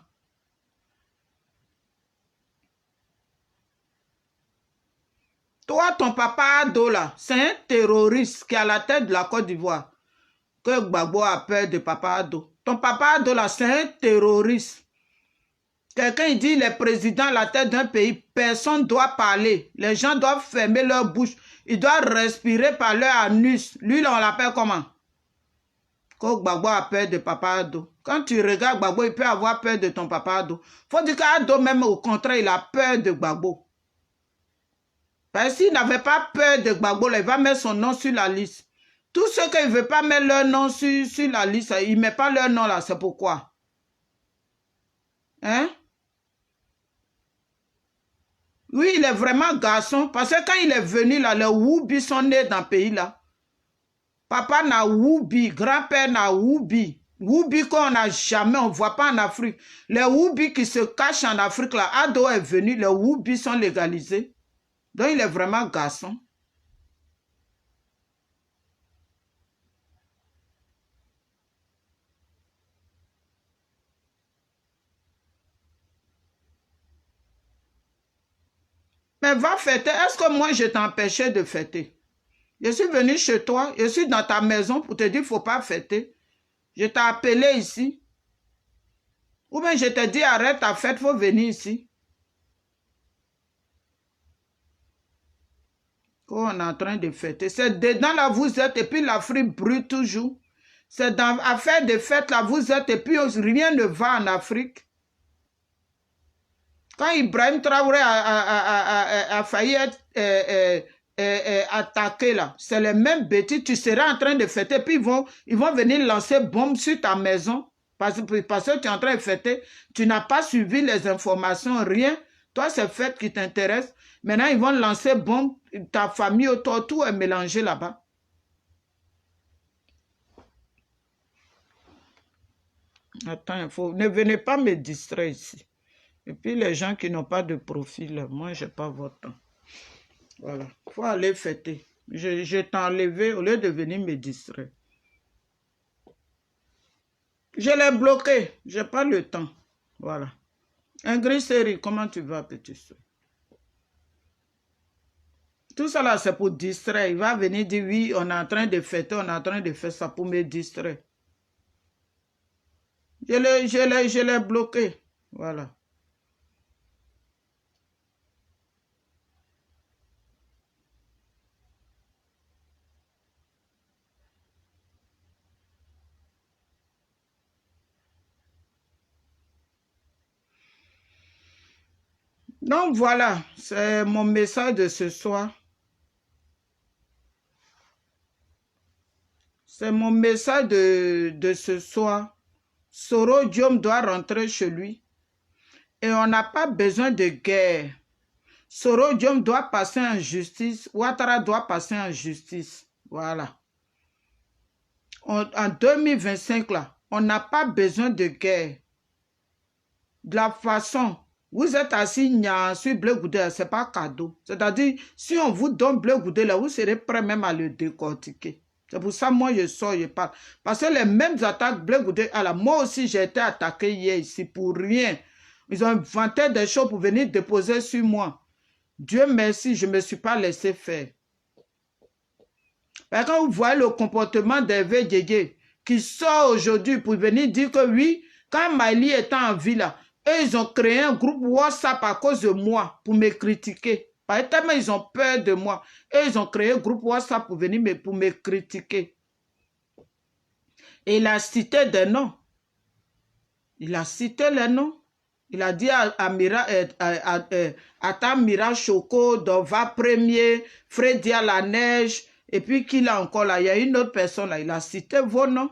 Toi, ton papa Ado, là, c'est un terroriste qui est à la tête de la Côte d'Ivoire. Que Gbagbo a peur de papa Ado. Ton papa Ado, là, c'est un terroriste. Quelqu'un il dit, les présidents à la tête d'un pays, personne ne doit parler. Les gens doivent fermer leur bouche. Ils doivent respirer par leur anus. Lui, là, on l'appelle comment? que Gbagbo a peur de Papa Ado. Quand tu regardes Gbagbo, il peut avoir peur de ton Papa Ado. Faut dire qu'Ado, même au contraire, il a peur de Gbagbo. Parce qu'il n'avait pas peur de Gbagbo, il va mettre son nom sur la liste. Tous ceux qui ne veulent pas mettre leur nom sur la liste, ils ne mettent pas leur nom là, c'est pourquoi. Hein? Oui, il est vraiment garçon. Parce que quand il est venu là, les Woubi sont nés dans le pays là. Papa n'a Woubi, grand-père n'a Woubi. Woubi qu'on n'a jamais, on ne voit pas en Afrique. Les Woubi qui se cachent en Afrique là, Ado est venu, les Woubi sont légalisés. Donc il est vraiment garçon. Mais va fêter. Est-ce que moi, je t'empêchais de fêter? Je suis venu chez toi. Je suis dans ta maison pour te dire qu'il ne faut pas fêter. Je t'ai appelé ici. Ou bien je t'ai dit, arrête ta fête, il faut venir ici. On est en train de fêter. C'est dedans là, vous êtes, et puis l'Afrique brûle toujours. C'est dans l'affaire de fête là, vous êtes, et puis rien ne va en Afrique. Quand Ibrahim Traoré a failli être attaqué là, c'est les mêmes bêtises, tu seras en train de fêter, puis ils vont venir lancer bombe sur ta maison, parce que tu es en train de fêter, tu n'as pas suivi les informations, rien, toi c'est fête qui t'intéresse, maintenant ils vont lancer bombe, ta famille autour, tout est mélangé là-bas. Attends, ne venez pas me distraire ici. Et puis les gens qui n'ont pas de profil, moi, je n'ai pas votre temps. Voilà. Il faut aller fêter. Je t'ai enlevé au lieu de venir me distraire. Je l'ai bloqué. Je n'ai pas le temps. Voilà. Ingrid Seri, comment tu vas, petit soeur? Tout ça là, c'est pour distraire. Il va venir dire oui, on est en train de fêter, on est en train de faire ça pour me distraire. Je l'ai bloqué. Voilà. Donc voilà, c'est mon message de ce soir. C'est mon message de ce soir. Soro Diom doit rentrer chez lui. Et on n'a pas besoin de guerre. Soro Diom doit passer en justice. Ouattara doit passer en justice. Voilà. En 2025, là, on n'a pas besoin de guerre. De la façon... Vous êtes assis sur Blé Goudé, ce n'est pas cadeau. C'est-à-dire, si on vous donne Blé Goudé, là, vous serez prêt même à le décortiquer. C'est pour ça, moi, je sors, je parle. Parce que les mêmes attaques Blé Goudé, alors moi aussi, j'ai été attaqué hier ici pour rien. Ils ont inventé des choses pour venir déposer sur moi. Dieu merci, je ne me suis pas laissé faire. Mais quand vous voyez le comportement d'Hervé Djédjé, qui sort aujourd'hui pour venir dire que oui, quand Maïli était en vie là, eux, ils ont créé un groupe WhatsApp à cause de moi pour me critiquer. Parce que tellement ils ont peur de moi. Eux, ils ont créé un groupe WhatsApp pour venir pour me critiquer. Et il a cité des noms. Il a cité les noms. Il a dit à Mira Choco, Dova Premier, Freddy à la neige, et puis qui l'a encore là. Il y a une autre personne là. Il a cité vos noms.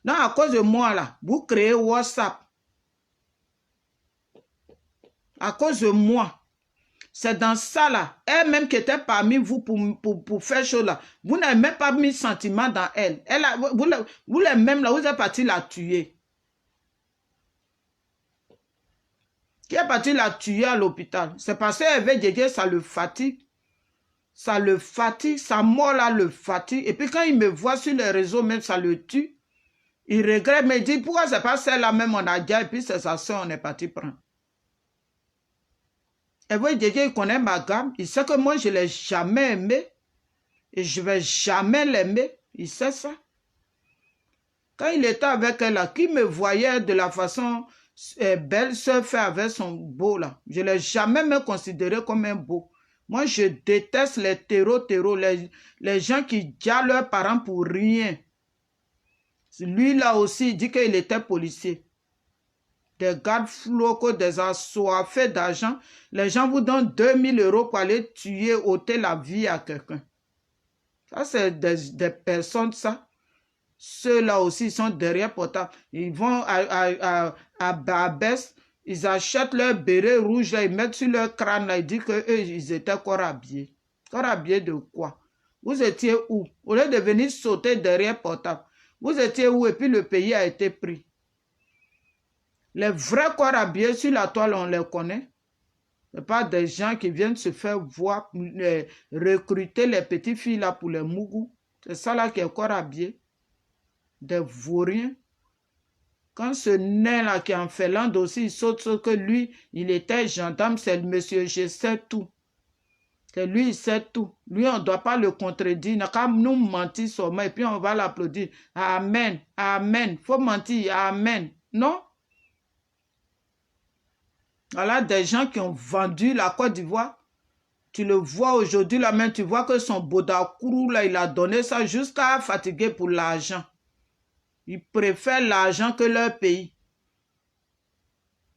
Non, à cause de moi là, vous créez WhatsApp. À cause de moi. C'est dans ça là. Elle-même qui était parmi vous pour faire chose là. Vous n'avez même pas mis sentiment dans elle. Vous les mêmes là, vous êtes parti la tuer. Qui est parti la tuer à l'hôpital? C'est parce qu'Hervé Djédjé, ça le fatigue. Ça le fatigue. Sa mort là le fatigue. Et puis quand il me voit sur les réseaux, même ça le tue. Il regrette, mais il dit pourquoi c'est pas celle-là même on a dit, et puis c'est sa soeur, on est parti prendre. Et vous, Djédjé, il connaît ma gamme. Il sait que moi, je ne l'ai jamais aimé. Et je ne vais jamais l'aimer. Il sait ça. Quand il était avec elle, là, qui me voyait de la façon belle-sœur fait avec son beau, là. Je ne l'ai jamais me considéré comme un beau. Moi, je déteste les terreaux, les gens qui dialent leurs parents pour rien. Lui, là aussi, il dit qu'il était policier. Des gardes flocaux, des assoiffés d'argent. Les gens vous donnent 2000 € pour aller tuer, ôter la vie à quelqu'un. Ça, c'est des personnes, ça. Ceux-là aussi, ils sont derrière portable. Ils vont à Barbès, ils achètent leur béret rouge, là, ils mettent sur leur crâne, là, ils disent qu'eux, ils étaient corps habillés. Corps habillés de quoi? Vous étiez où? Au lieu de venir sauter derrière portable, vous étiez où? Et puis le pays a été pris. Les vrais corps habillés sur la toile, on les connaît. Ce n'est pas des gens qui viennent se faire voir, recruter les petites filles là pour les mougous. C'est ça là qui est corps habillé. Des vauriens. Quand ce nain-là qui est en Finlande aussi, il saute ce que lui, il était gendarme, c'est le monsieur, je sais tout. C'est lui, il sait tout. Lui, on ne doit pas le contredire. Il n'a qu'à nous mentir seulement et puis on va l'applaudir. Amen, amen. Il faut mentir, amen. Non? Voilà des gens qui ont vendu la Côte d'Ivoire. Tu le vois aujourd'hui, là même, tu vois que son Bodakourou, là, il a donné ça jusqu'à fatiguer pour l'argent. Ils préfèrent l'argent que leur pays.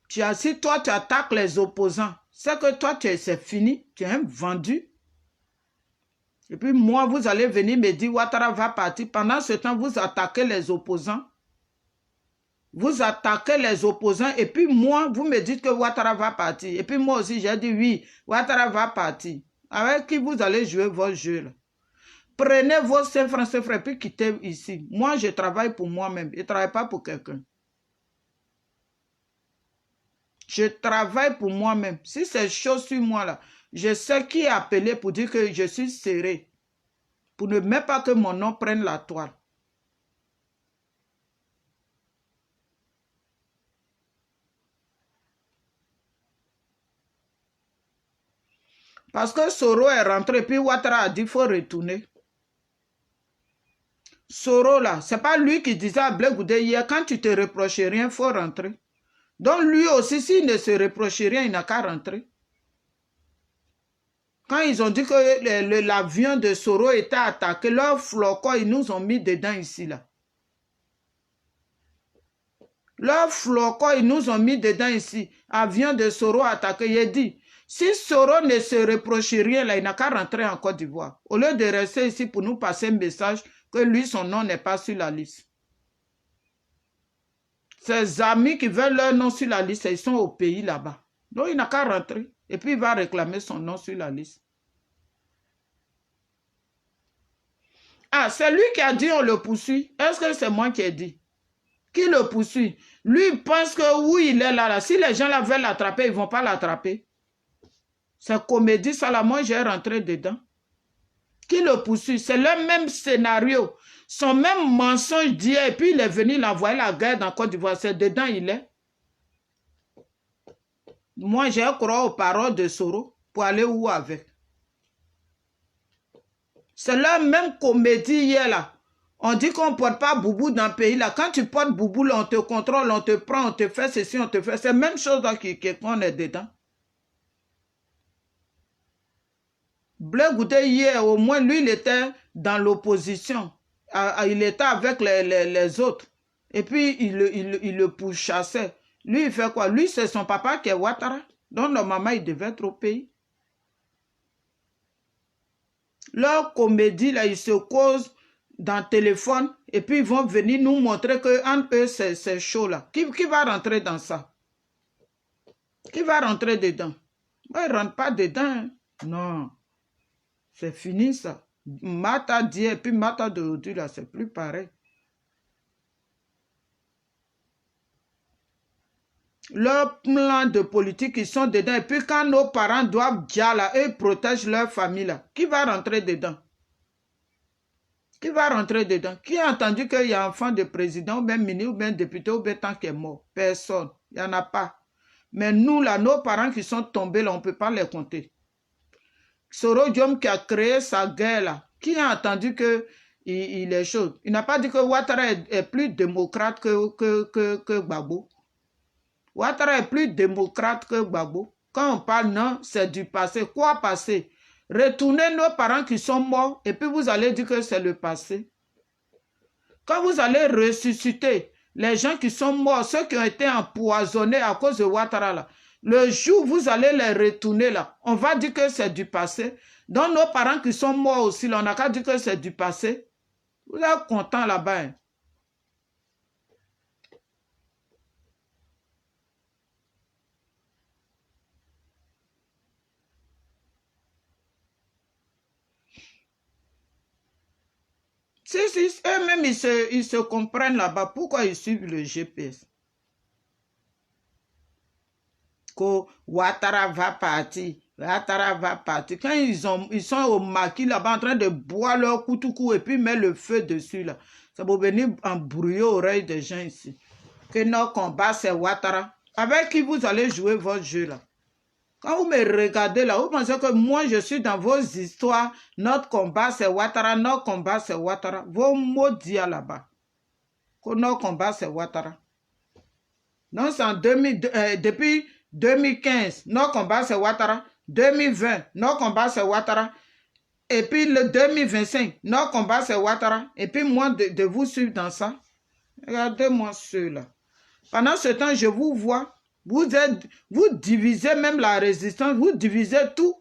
Si toi, tu attaques les opposants, c'est que toi, c'est fini. Tu es un vendu. Et puis moi, vous allez venir me dire, Ouattara va partir. Pendant ce temps, vous attaquez les opposants. Vous attaquez les opposants. Et puis moi, vous me dites que Ouattara va partir. Et puis moi aussi, j'ai dit oui, Ouattara va partir. Avec qui vous allez jouer vos jeux là? Prenez vos 5 francs, et puis quittez ici. Moi, je travaille pour moi-même. Je ne travaille pas pour quelqu'un. Je travaille pour moi-même. Si c'est chaud sur moi, là, je sais qui est appelé pour dire que je suis serré. Pour ne même pas que mon nom prenne la toile. Parce que Soro est rentré, puis Ouattara a dit qu'il faut retourner. Soro, là, ce n'est pas lui qui disait à Blé Goudé hier, quand tu te reproches rien, il faut rentrer. Donc lui aussi, s'il ne se reproche rien, il n'a qu'à rentrer. Quand ils ont dit que l'avion de Soro était attaqué, leurs flocons, ils nous ont mis dedans ici, là. Leurs flocons, ils nous ont mis dedans ici. Avion de Soro attaqué, il a dit, si Soro ne se reproche rien, là, il n'a qu'à rentrer en Côte d'Ivoire. Au lieu de rester ici pour nous passer un message que lui, son nom n'est pas sur la liste. Ses amis qui veulent leur nom sur la liste, ils sont au pays là-bas. Donc, il n'a qu'à rentrer. Et puis, il va réclamer son nom sur la liste. Ah, c'est lui qui a dit on le poursuit. Est-ce que c'est moi qui ai dit? Qui le poursuit? Lui, il pense que oui, il est là. Si les gens là veulent l'attraper, ils ne vont pas l'attraper. C'est comédie, ça là, moi, j'ai rentré dedans. Qui le poursuit? C'est le même scénario. Son même mensonge d'hier, et puis il est venu l'envoyer la guerre dans Côte d'Ivoire. C'est dedans il est. Moi, j'ai croire aux paroles de Soro pour aller où avec? C'est la même comédie hier là. On dit qu'on ne porte pas boubou dans le pays là. Quand tu portes boubou, là, on te contrôle, on te prend, on te fait ceci, on te fait. C'est la même chose là qu'on est dedans. Blé Goudé hier, au moins lui, il était dans l'opposition. Il était avec les autres. Et puis, il le pourchassait. Lui, il fait quoi? Lui, c'est son papa qui est Ouattara. Donc, normalement, il devait être au pays. Leur comédie, là, ils se causent dans le téléphone. Et puis, ils vont venir nous montrer qu'entre eux, c'est chaud, là. Qui va rentrer dans ça? Qui va rentrer dedans? Moi, il ne rentre pas dedans. Hein? Non. C'est fini, ça. Mata dit, et puis Mata d'aujourd'hui, là, c'est plus pareil. Leurs plans de politique, ils sont dedans. Et puis quand nos parents doivent dire, là, eux protègent leur famille, là. Qui va rentrer dedans? Qui va rentrer dedans? Qui a entendu qu'il y a un enfant de président, ou bien ministre, ou bien député, ou bien tant qui est mort? Personne. Il n'y en a pas. Mais nous, là, nos parents qui sont tombés, là, on ne peut pas les compter. Soro Diom qui a créé sa guerre là, qui a entendu qu'il est chaud? Il n'a pas dit que Ouattara est plus démocrate que Gbagbo. Ouattara est plus démocrate que Gbagbo. Quand on parle, non, c'est du passé. Quoi passé? Retournez nos parents qui sont morts et puis vous allez dire que c'est le passé. Quand vous allez ressusciter les gens qui sont morts, ceux qui ont été empoisonnés à cause de Ouattara, là, le jour où vous allez les retourner là, on va dire que c'est du passé. Donc nos parents qui sont morts aussi, là, on n'a qu'à dire que c'est du passé. Vous êtes contents là-bas. Hein? Si, eux-mêmes, ils se comprennent là-bas. Pourquoi ils suivent le GPS? Que Ouattara va partir. Ouattara va partir. Quand ils sont au maquis là-bas en train de boire leur coutoukou et puis mettre le feu dessus là, ça va venir embrouiller l'oreille des gens ici. Que notre combat c'est Ouattara. Avec qui vous allez jouer votre jeu là? Quand vous me regardez là, vous pensez que moi je suis dans vos histoires, notre combat c'est Ouattara, notre combat c'est Ouattara. Vos mots disent là-bas que notre combat c'est Ouattara. Non, c'est depuis 2015, notre combat c'est Ouattara. 2020, notre combat c'est Ouattara. Et puis le 2025, notre combat c'est Ouattara. Et puis moi de vous suivre dans ça. Regardez-moi ceux-là. Pendant ce temps, je vous vois. Vous divisez même la résistance, vous divisez tout.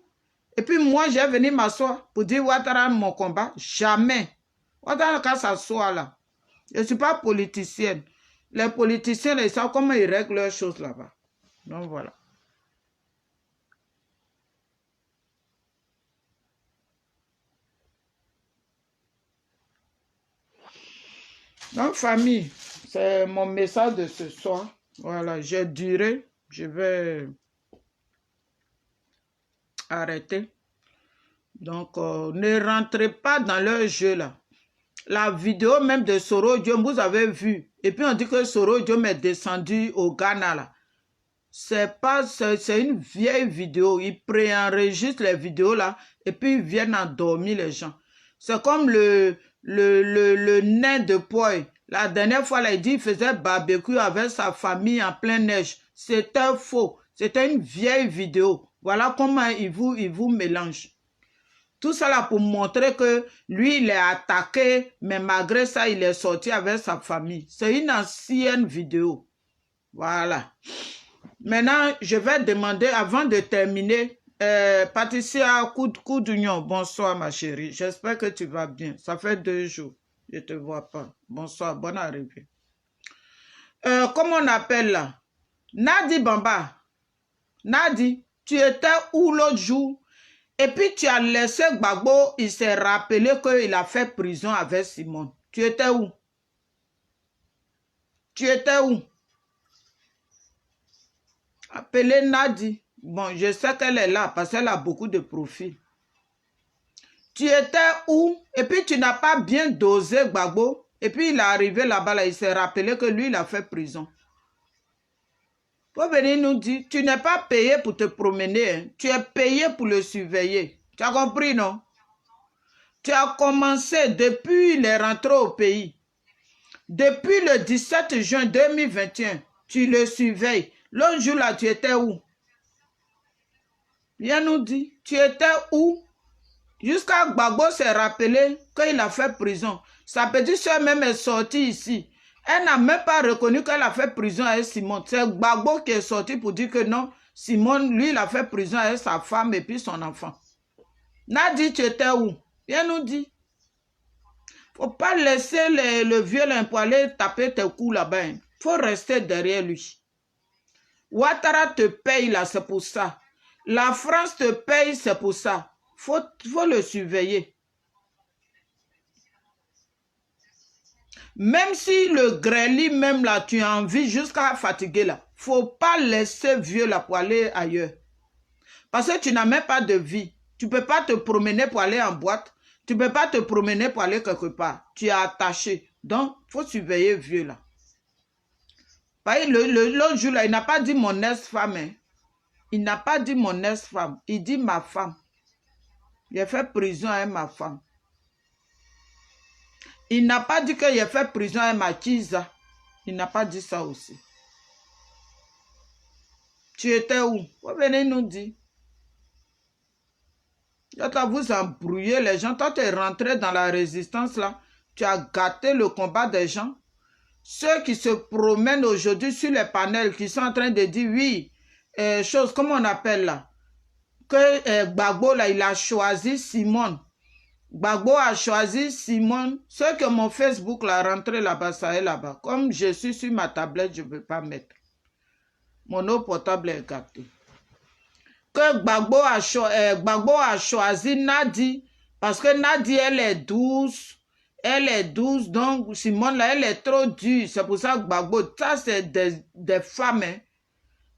Et puis moi, j'ai venu m'asseoir pour dire Ouattara mon combat. Jamais. Ouattara quand ça soit là. Je ne suis pas politicienne. Les politiciens, ils savent comment ils règlent leurs choses là-bas. Donc voilà. Donc famille, c'est mon message de ce soir. Voilà, j'ai duré, je vais arrêter. Donc, ne rentrez pas dans leur jeu là. La vidéo même de Soro Diom, vous avez vu. Et puis on dit que Soro Diom est descendu au Ghana là. C'est une vieille vidéo. Ils préenregistrent les vidéos là et puis ils viennent endormir les gens. C'est comme le nain de Poy. La dernière fois, là, il dit qu'il faisait barbecue avec sa famille en pleine neige. C'était faux. C'était une vieille vidéo. Voilà comment il vous mélange. Tout ça là pour montrer que lui, il est attaqué, mais malgré ça, il est sorti avec sa famille. C'est une ancienne vidéo. Voilà. Maintenant, je vais demander, avant de terminer, Patricia Coudunion, bonsoir ma chérie. J'espère que tu vas bien. Ça fait 2 jours. Je ne te vois pas. Bonsoir, bonne arrivée. Comment on appelle là? Nadi Bamba. Nadi, tu étais où l'autre jour? Et puis tu as laissé Gbagbo, il s'est rappelé qu'il a fait prison avec Simone. Tu étais où? Tu étais où? Appelez Nadi. Bon, je sais qu'elle est là parce qu'elle a beaucoup de profils. Tu étais où? Et puis tu n'as pas bien dosé Gbagbo. Et puis il est arrivé là-bas, là, il s'est rappelé que lui, il a fait prison. Pour venir nous dire, tu n'es pas payé pour te promener. Hein. Tu es payé pour le surveiller. Tu as compris, non? Tu as commencé depuis il est rentré au pays. Depuis le 17 juin 2021, tu le surveilles. L'autre jour, là, tu étais où? Viens nous dire, tu étais où? Jusqu'à Gbagbo s'est rappelé qu'il a fait prison. Sa petite soeur même est sortie ici. Elle n'a même pas reconnu qu'elle a fait prison avec Simone. C'est Gbagbo qui est sorti pour dire que non, Simone, lui, il a fait prison avec sa femme et puis son enfant. Nadi, tu étais où? Viens nous dire. Faut pas laisser le vieux là pour aller taper tes coups là-bas. Il faut rester derrière lui. Ouattara te paye là, c'est pour ça. La France te paye, c'est pour ça. Faut le surveiller. Même si le grêlis même là, tu as envie jusqu'à fatiguer là, faut pas laisser vieux là pour aller ailleurs. Parce que tu n'as même pas de vie. Tu peux pas te promener pour aller en boîte. Tu peux pas te promener pour aller quelque part. Tu es attaché. Donc, faut surveiller vieux là. L'autre jour là, il n'a pas dit mon ex-femme. Hein. Il n'a pas dit mon ex-femme. Il dit ma femme. Il a fait prison avec ma femme. Il n'a pas dit qu'il a fait prison avec ma Kiza. Il n'a pas dit ça aussi. Tu étais où? Vous venez nous dire. Là, vous embrouillez les gens. Toi, tu es rentré dans la résistance là. tu as gâté le combat des gens. Ceux qui se promènent aujourd'hui sur les panels, qui sont en train de dire, oui, chose, comment on appelle là, que Gbagbo, là, il a choisi Simone. Gbagbo a choisi Simone. Ceux que mon Facebook l'a rentré là-bas, ça est là-bas. Comme je suis sur ma tablette, je ne peux pas mettre. Mon eau portable est gâté. Que Gbagbo a choisi Nadi, parce que Nadi, elle est douce. Elle est douce, donc Simone, là, elle est trop dure. C'est pour ça que Gbagbo, ça, c'est des femmes, hein.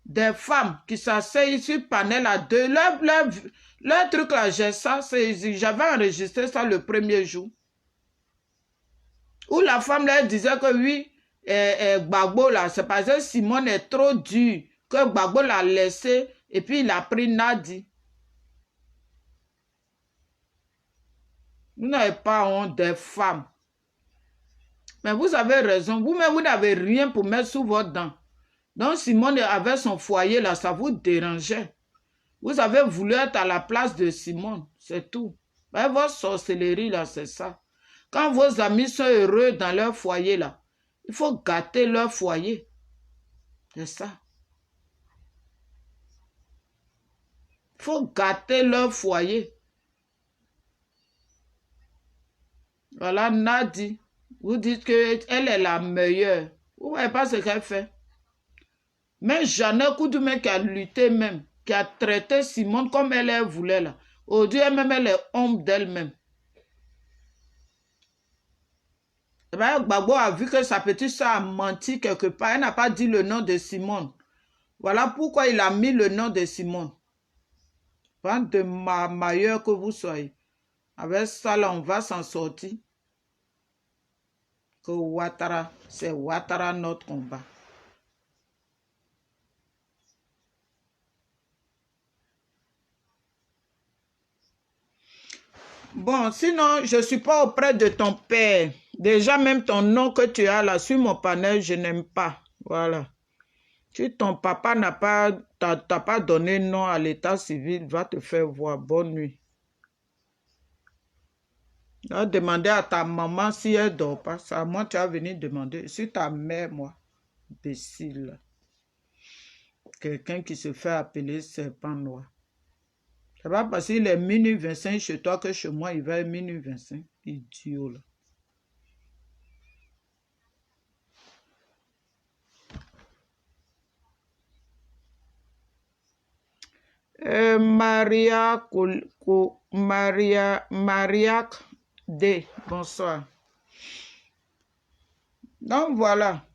Des femmes qui s'asseyent sur panel à deux. Leur truc là, j'ai ça, j'avais enregistré ça le premier jour. Où la femme là, elle disait que oui, Gbagbo là, c'est parce que Simone est trop dure, que Gbagbo l'a laissé, et puis il a pris Nadi. Vous n'avez pas honte des femmes. Mais vous avez raison. Vous-même, vous n'avez rien pour mettre sous votre dent. Donc, Simone avait son foyer là, ça vous dérangeait. Vous avez voulu être à la place de Simone, c'est tout. Mais votre sorcellerie là, c'est ça. Quand vos amis sont heureux dans leur foyer là, il faut gâter leur foyer. C'est ça. Il faut gâter leur foyer. Voilà, Nadi. Vous dites qu'elle est la meilleure. Vous ne voyez pas ce qu'elle fait. Mais Jeannette Koudoumé qui a lutté même, qui a traité Simone comme elle voulait là. Aujourd'hui, elle-même, elle est honte d'elle-même. Gbagbo a vu que sa petite soeur a menti quelque part. Elle n'a pas dit le nom de Simone. Voilà pourquoi il a mis le nom de Simone. Bande de mailleurs que vous soyez. Avec ça, là, on va s'en sortir. Que Ouattara, c'est Ouattara notre combat. Bon, sinon, je ne suis pas auprès de ton père. Déjà, même ton nom que tu as là sur mon panel, je n'aime pas. Voilà. Si ton papa t'a pas donné nom à l'état civil, va te faire voir. Bonne nuit. Va demander à ta maman si elle ne dort pas. C'est à moi tu as venu demander. Si ta mère, moi, imbécile. Quelqu'un qui se fait appeler serpent noir. C'est pas parce qu'il est minuit 25 chez toi que chez moi, il va être minuit 25. Idiot, là. Maria D. Bonsoir. Donc voilà.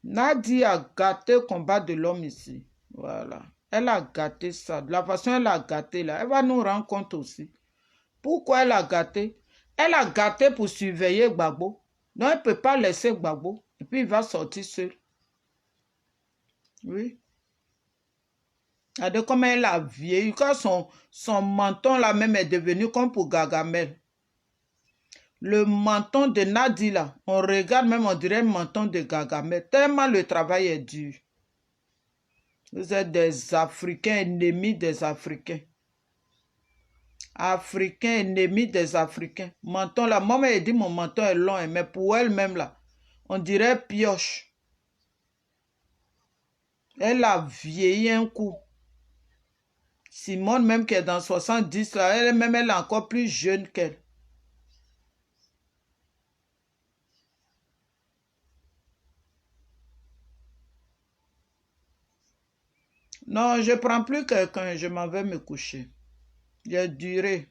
Nadia a gâté le combat de l'homme ici. Voilà. Elle a gâté ça. De la façon elle a gâté là, elle va nous rendre compte aussi. Pourquoi elle a gâté? Elle a gâté pour surveiller Gbagbo. Donc elle ne peut pas laisser Gbagbo. Et puis il va sortir seul. Oui. Regardez comment elle a vieilli. Quand son menton là même est devenu comme pour Gargamel. Le menton de Nadi là, on regarde même, on dirait le menton de Gargamel. Tellement le travail est dur. Vous êtes des Africains ennemis des Africains. Africains ennemis des Africains. Menton là, moi elle dit mon menton est long, mais pour elle-même là, on dirait pioche. Elle a vieilli un coup. Simone même qui est dans 70 là, elle-même elle est encore plus jeune qu'elle. Non, je ne prends plus quelqu'un, je m'en vais me coucher. J'ai duré.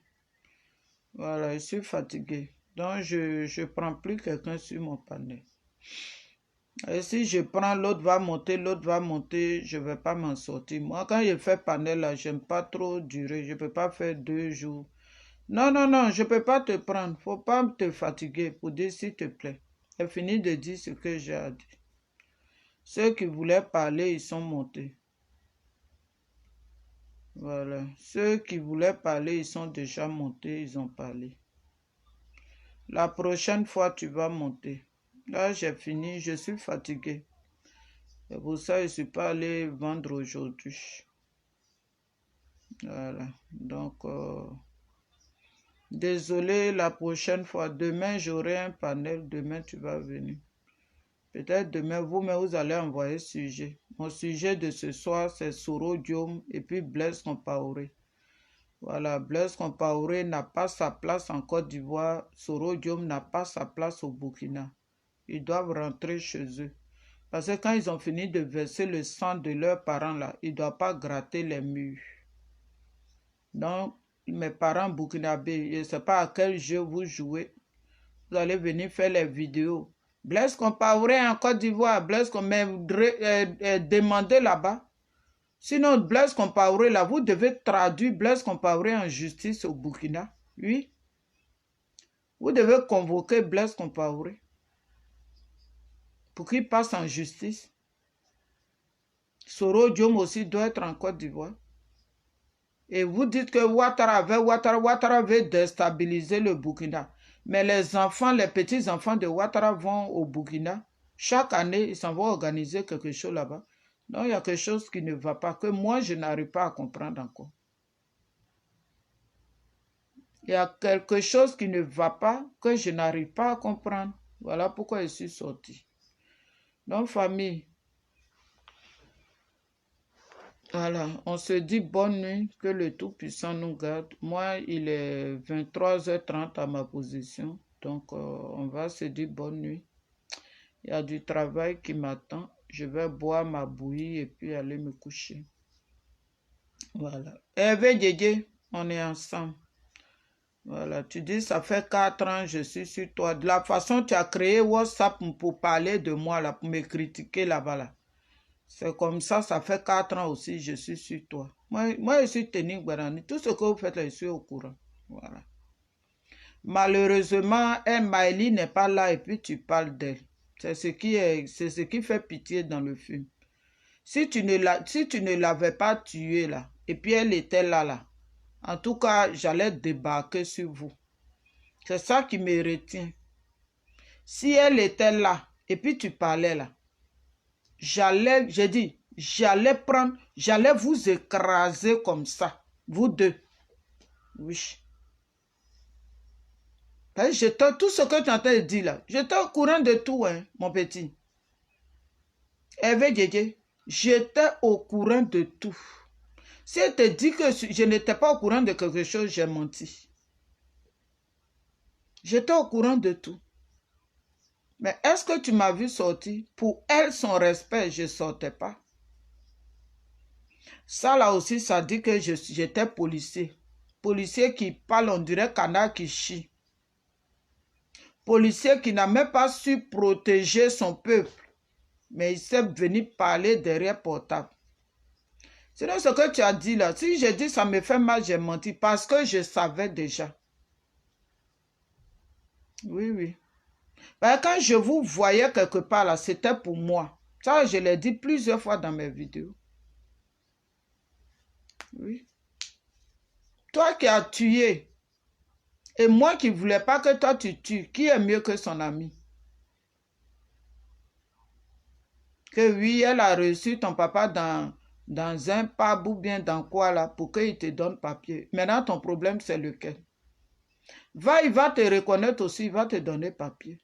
Voilà, je suis fatigué. Donc, je ne prends plus quelqu'un sur mon panel. Et si je prends, l'autre va monter, je ne vais pas m'en sortir. Moi, quand je fais panel, là, je n'aime pas trop durer. Je ne peux pas faire 2 jours. Non, non, non, je ne peux pas te prendre. Il ne faut pas te fatiguer pour dire s'il te plaît. J'ai fini de dire ce que j'ai à dire. Ceux qui voulaient parler, ils sont montés. Voilà. Ceux qui voulaient parler, ils sont déjà montés, ils ont parlé. La prochaine fois, tu vas monter. Là, j'ai fini, je suis fatigué. C'est pour ça que je ne suis pas allé vendre aujourd'hui. Voilà. Donc, Désolé, la prochaine fois. Demain, j'aurai un panel. Demain, tu vas venir. Peut-être demain, vous allez envoyer sujet. Mon sujet de ce soir, c'est Soro Diom et puis Blaise Compaoré. Voilà, Blaise Compaoré n'a pas sa place en Côte d'Ivoire. Soro Diom n'a pas sa place au Burkina. Ils doivent rentrer chez eux. Parce que quand ils ont fini de verser le sang de leurs parents là, ils ne doivent pas gratter les murs. Donc, mes parents burkinabés, je ne sais pas à quel jeu vous jouez. Vous allez venir faire les vidéos. Blaise Compaoré en Côte d'Ivoire, Blaise Compaoré demandez là-bas. Sinon, Blaise Compaoré là, vous devez traduire Blaise Compaoré en justice au Burkina. Oui. Vous devez convoquer Blaise Compaoré pour qu'il passe en justice. Soro Diom aussi doit être en Côte d'Ivoire. Et vous dites que Ouattara veut déstabiliser le Burkina. Mais les enfants, les petits-enfants de Ouattara vont au Burkina. Chaque année, ils s'en vont organiser quelque chose là-bas. Donc, il y a quelque chose qui ne va pas, que moi, je n'arrive pas à comprendre encore. Il y a quelque chose qui ne va pas, que je n'arrive pas à comprendre. Voilà pourquoi je suis sortie. Donc, famille, voilà, on se dit bonne nuit, que le Tout-Puissant nous garde. Moi, il est 23h30 à ma position, donc on va se dire bonne nuit. Il y a du travail qui m'attend. Je vais boire ma bouillie et puis aller me coucher. Voilà. Hervé Djedje, on est ensemble. Voilà, tu dis, ça fait 4 ans, je suis sur toi. De la façon tu as créé WhatsApp pour parler de moi, là, pour me critiquer là-bas, là. C'est comme ça, ça fait 4 ans aussi, je suis sur toi. Moi je suis Tening Gbarani. Tout ce que vous faites, là, je suis au courant. Voilà. Malheureusement, Maëlie n'est pas là et puis tu parles d'elle. C'est ce qui fait pitié dans le film. Si tu ne l'avais pas tuée là, et puis elle était là, en tout cas, j'allais débarquer sur vous. C'est ça qui me retient. Si elle était là, et puis tu parlais là, j'allais vous écraser comme ça, vous deux. Oui. Tout ce que tu entends dire là, j'étais au courant de tout, hein, mon petit. Hervé Djedje, j'étais au courant de tout. Si elle te dit que je n'étais pas au courant de quelque chose, j'ai menti. J'étais au courant de tout. Mais est-ce que tu m'as vu sortir? Pour elle, son respect, je ne sortais pas. Ça là aussi, ça dit que j'étais policier. Policier qui parle, on dirait canard qui chie. Policier qui n'a même pas su protéger son peuple. Mais il s'est venu parler derrière portable. Sinon, ce que tu as dit là, si j'ai dit ça me fait mal, j'ai menti parce que je savais déjà. Oui, oui. Ben, quand je vous voyais quelque part là, c'était pour moi. Ça, je l'ai dit plusieurs fois dans mes vidéos. Oui. Toi qui as tué, et moi qui ne voulais pas que toi tu tues, qui est mieux que son ami? Que oui, elle a reçu ton papa dans un pub ou bien dans quoi là, pour qu'il te donne papier. Maintenant, ton problème, c'est lequel? Il va te reconnaître aussi, il va te donner papier.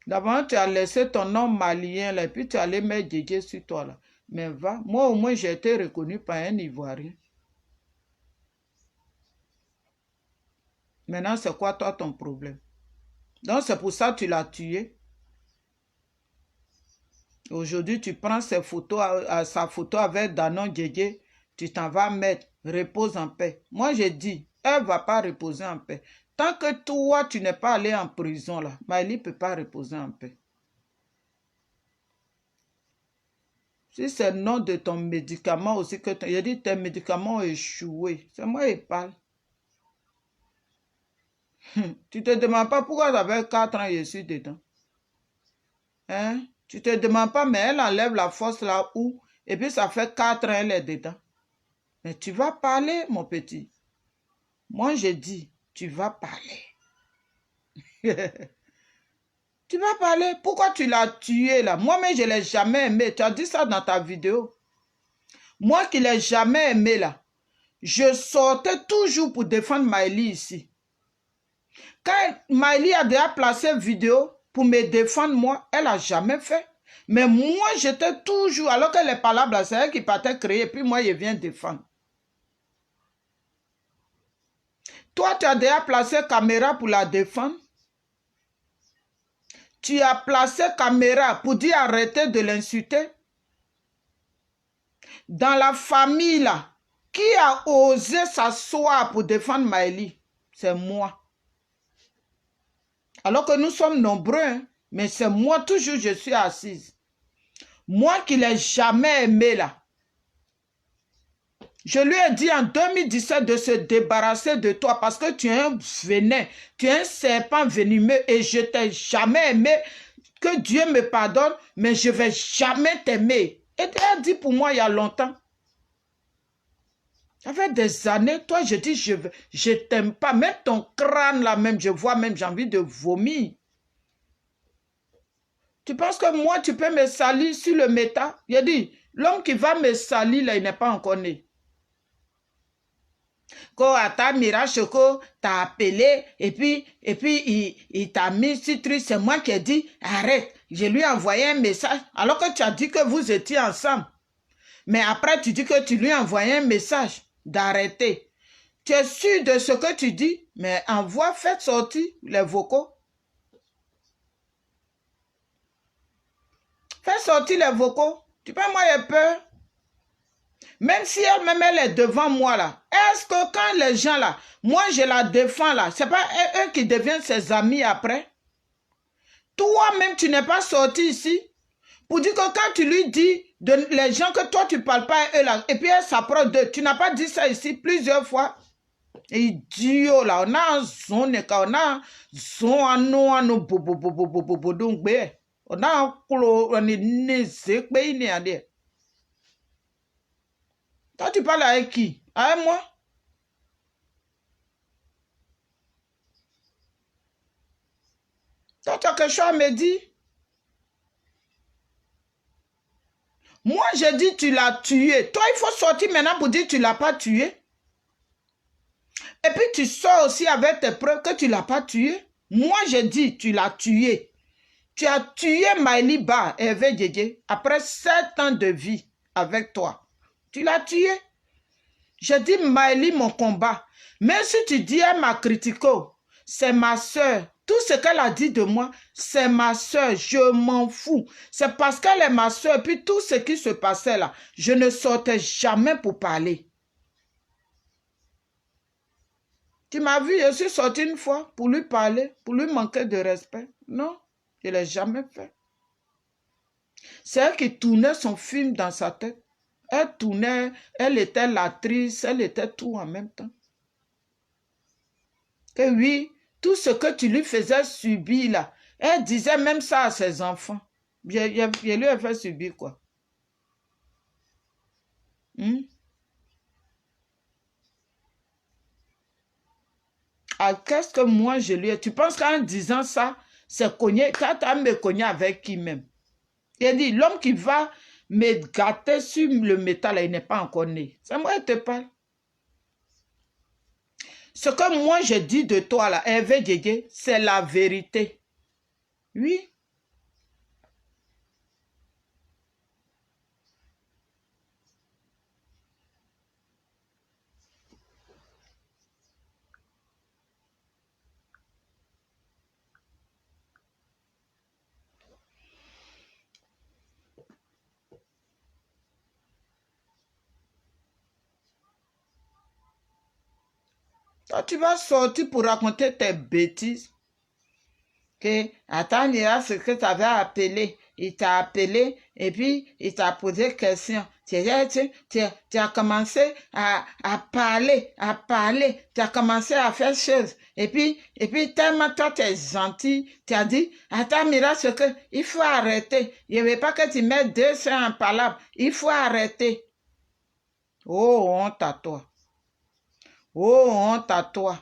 D'abord, tu as laissé ton nom malien là, et puis tu allais mettre Djedje sur toi là. Mais va, moi au moins j'ai été reconnu par un Ivoirien. Maintenant, c'est quoi toi ton problème? Donc c'est pour ça que tu l'as tué. Aujourd'hui, tu prends sa photo avec Danon Djedje, tu t'en vas mettre, repose en paix. Moi j'ai dit, elle ne va pas reposer en paix. Tant que toi, tu n'es pas allé en prison là, Maëlie ne peut pas reposer en paix. Si c'est le nom de ton médicament aussi que il a dit tes médicaments ont échoué. C'est moi qui parle. Tu te demandes pas pourquoi ça fait 4 ans je suis dedans. Hein? Tu te demandes pas, mais elle enlève la force là où, et puis ça fait 4 ans elle est dedans. Mais tu vas parler, mon petit. Moi, j'ai dit, tu vas parler. Tu vas parler. Pourquoi tu l'as tué là? Moi-même, je ne l'ai jamais aimé. Tu as dit ça dans ta vidéo. Moi qui ne l'ai jamais aimé là. je sortais toujours pour défendre Maëlie ici. Quand Maëlie a déjà placé vidéo pour me défendre moi, elle n'a jamais fait. Mais moi, j'étais toujours, alors que les palabres, c'est elle qui partait créer, puis moi, je viens défendre. Toi, tu as déjà placé caméra pour la défendre. Tu as placé caméra pour dire arrêtez de l'insulter. Dans la famille, là, qui a osé s'asseoir pour défendre Maëlie? C'est moi. Alors que nous sommes nombreux, hein, mais c'est moi, toujours je suis assise. Moi qui ne l'ai jamais aimé là. Je lui ai dit en 2017 de se débarrasser de toi parce que tu es un venin, tu es un serpent venimeux et je t'ai jamais aimé. Que Dieu me pardonne, mais je ne vais jamais t'aimer. Et elle a dit pour moi il y a longtemps. Ça fait des années, toi je dis je t'aime pas. Même ton crâne là même, je vois même, j'ai envie de vomir. Tu penses que moi, tu peux me salir sur le méta? Il dit, l'homme qui va me salir, là, il n'est pas encore né. Quand Ata Mirachoko t'a appelé, et puis il t'a mis sur truc, c'est moi qui ai dit, arrête. Je lui ai envoyé un message, alors que tu as dit que vous étiez ensemble. Mais après, tu dis que tu lui as envoyé un message d'arrêter. Tu es sûr de ce que tu dis, mais envoie, faites sortir les vocaux. Fais sortir les vocaux. Tu peux, moi, j'ai peur. Même si elle-même, elle est devant moi, là. Est-ce que quand les gens, là, moi, je la défends, là, c'est pas eux qui deviennent ses amis après? Toi-même, tu n'es pas sorti ici pour dire que quand tu lui dis, les gens que toi, tu ne parles pas à eux, là, et puis elle s'approche d'eux, tu n'as pas dit ça ici plusieurs fois? Idiot, là, on a un zone, on a un zone, on a un bobo, on a un colo, on est né, c'est quoi, il est à dire. Toi, tu parles avec qui? Avec moi? Toi, tu as quelque chose à me dire? Moi, j'ai dit tu l'as tué. Toi, il faut sortir maintenant pour dire que tu ne l'as pas tué. Et puis, tu sors aussi avec tes preuves que tu ne l'as pas tué. Moi, j'ai dit tu l'as tué. Tu as tué Maëlie Ba, Hervé Djedje, après 7 ans de vie avec toi. Tu l'as tué. J'ai dit Maëlie, mon combat. Même si tu dis elle m'a critiqué, c'est ma soeur. Tout ce qu'elle a dit de moi, c'est ma soeur. Je m'en fous. C'est parce qu'elle est ma soeur. Puis tout ce qui se passait là, je ne sortais jamais pour parler. Tu m'as vu, je suis sortie une fois pour lui parler, pour lui manquer de respect. Non, je ne l'ai jamais fait. C'est elle qui tournait son film dans sa tête. Elle tournait, elle était l'actrice, elle était tout en même temps. Que oui, tout ce que tu lui faisais subir là, elle disait même ça à ses enfants. Je lui ai fait subir quoi? Ah, qu'est-ce que moi je lui ai... Tu penses qu'en disant ça, c'est cogné, quand tu as me cogné avec qui même? Il dit, l'homme qui va me gâter sur le métal, il n'est pas encore né. C'est moi qui te parle. Ce que moi je dis de toi là, Hervé Djedje, c'est la vérité. Oui. Toi, tu vas sortir pour raconter tes bêtises. Que, attends, il y a ce que tu avais appelé. Il t'a appelé et puis il t'a posé question. Tu as commencé à parler, tu as commencé à faire choses. Et puis tellement toi, tu es gentil, tu as dit, attends, Mira, ce que, il faut arrêter. Je ne veux pas que tu mettes 200 en palabres. Il faut arrêter. Oh, honte à toi. Oh, honte à toi.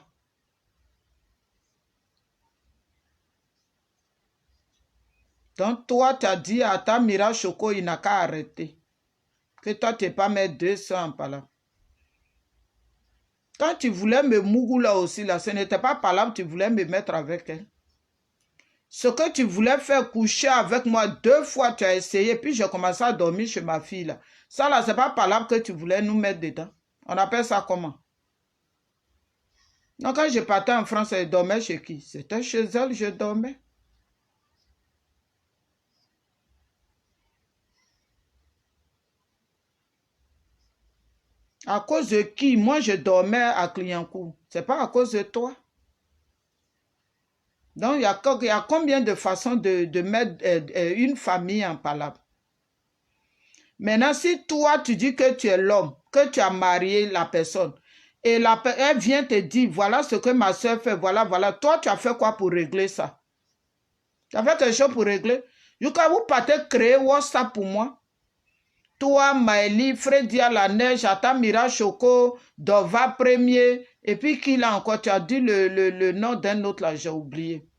Donc, toi, tu as dit à ta Mira Choco, il n'a qu'à arrêter. Que toi, tu n'es pas mettre 200 par là. Quand tu voulais me mougou là aussi, là, ce n'était pas palable, tu voulais me mettre avec elle. Ce que tu voulais faire coucher avec moi 2 fois, tu as essayé, puis j'ai commencé à dormir chez ma fille là. Ça là, c'est pas palable que tu voulais nous mettre dedans. On appelle ça comment? Donc quand je partais en France, je dormais chez qui? C'était chez elle, je dormais. À cause de qui? Moi, je dormais à Clignancourt. C'est pas à cause de toi. Donc, il y a combien de façons de mettre une famille en palabre? Maintenant, si toi, tu dis que tu es l'homme, que tu as marié la personne, et elle vient te dire, voilà ce que ma soeur fait, voilà, voilà. Toi, tu as fait quoi pour régler ça? Tu as fait quelque chose pour régler? Vous partez créer WhatsApp pour moi? Toi, Maëlie, Freddy à la neige, Atamira Choco, Dova Premier, et puis qui là encore? Tu as dit le nom d'un autre là, j'ai oublié.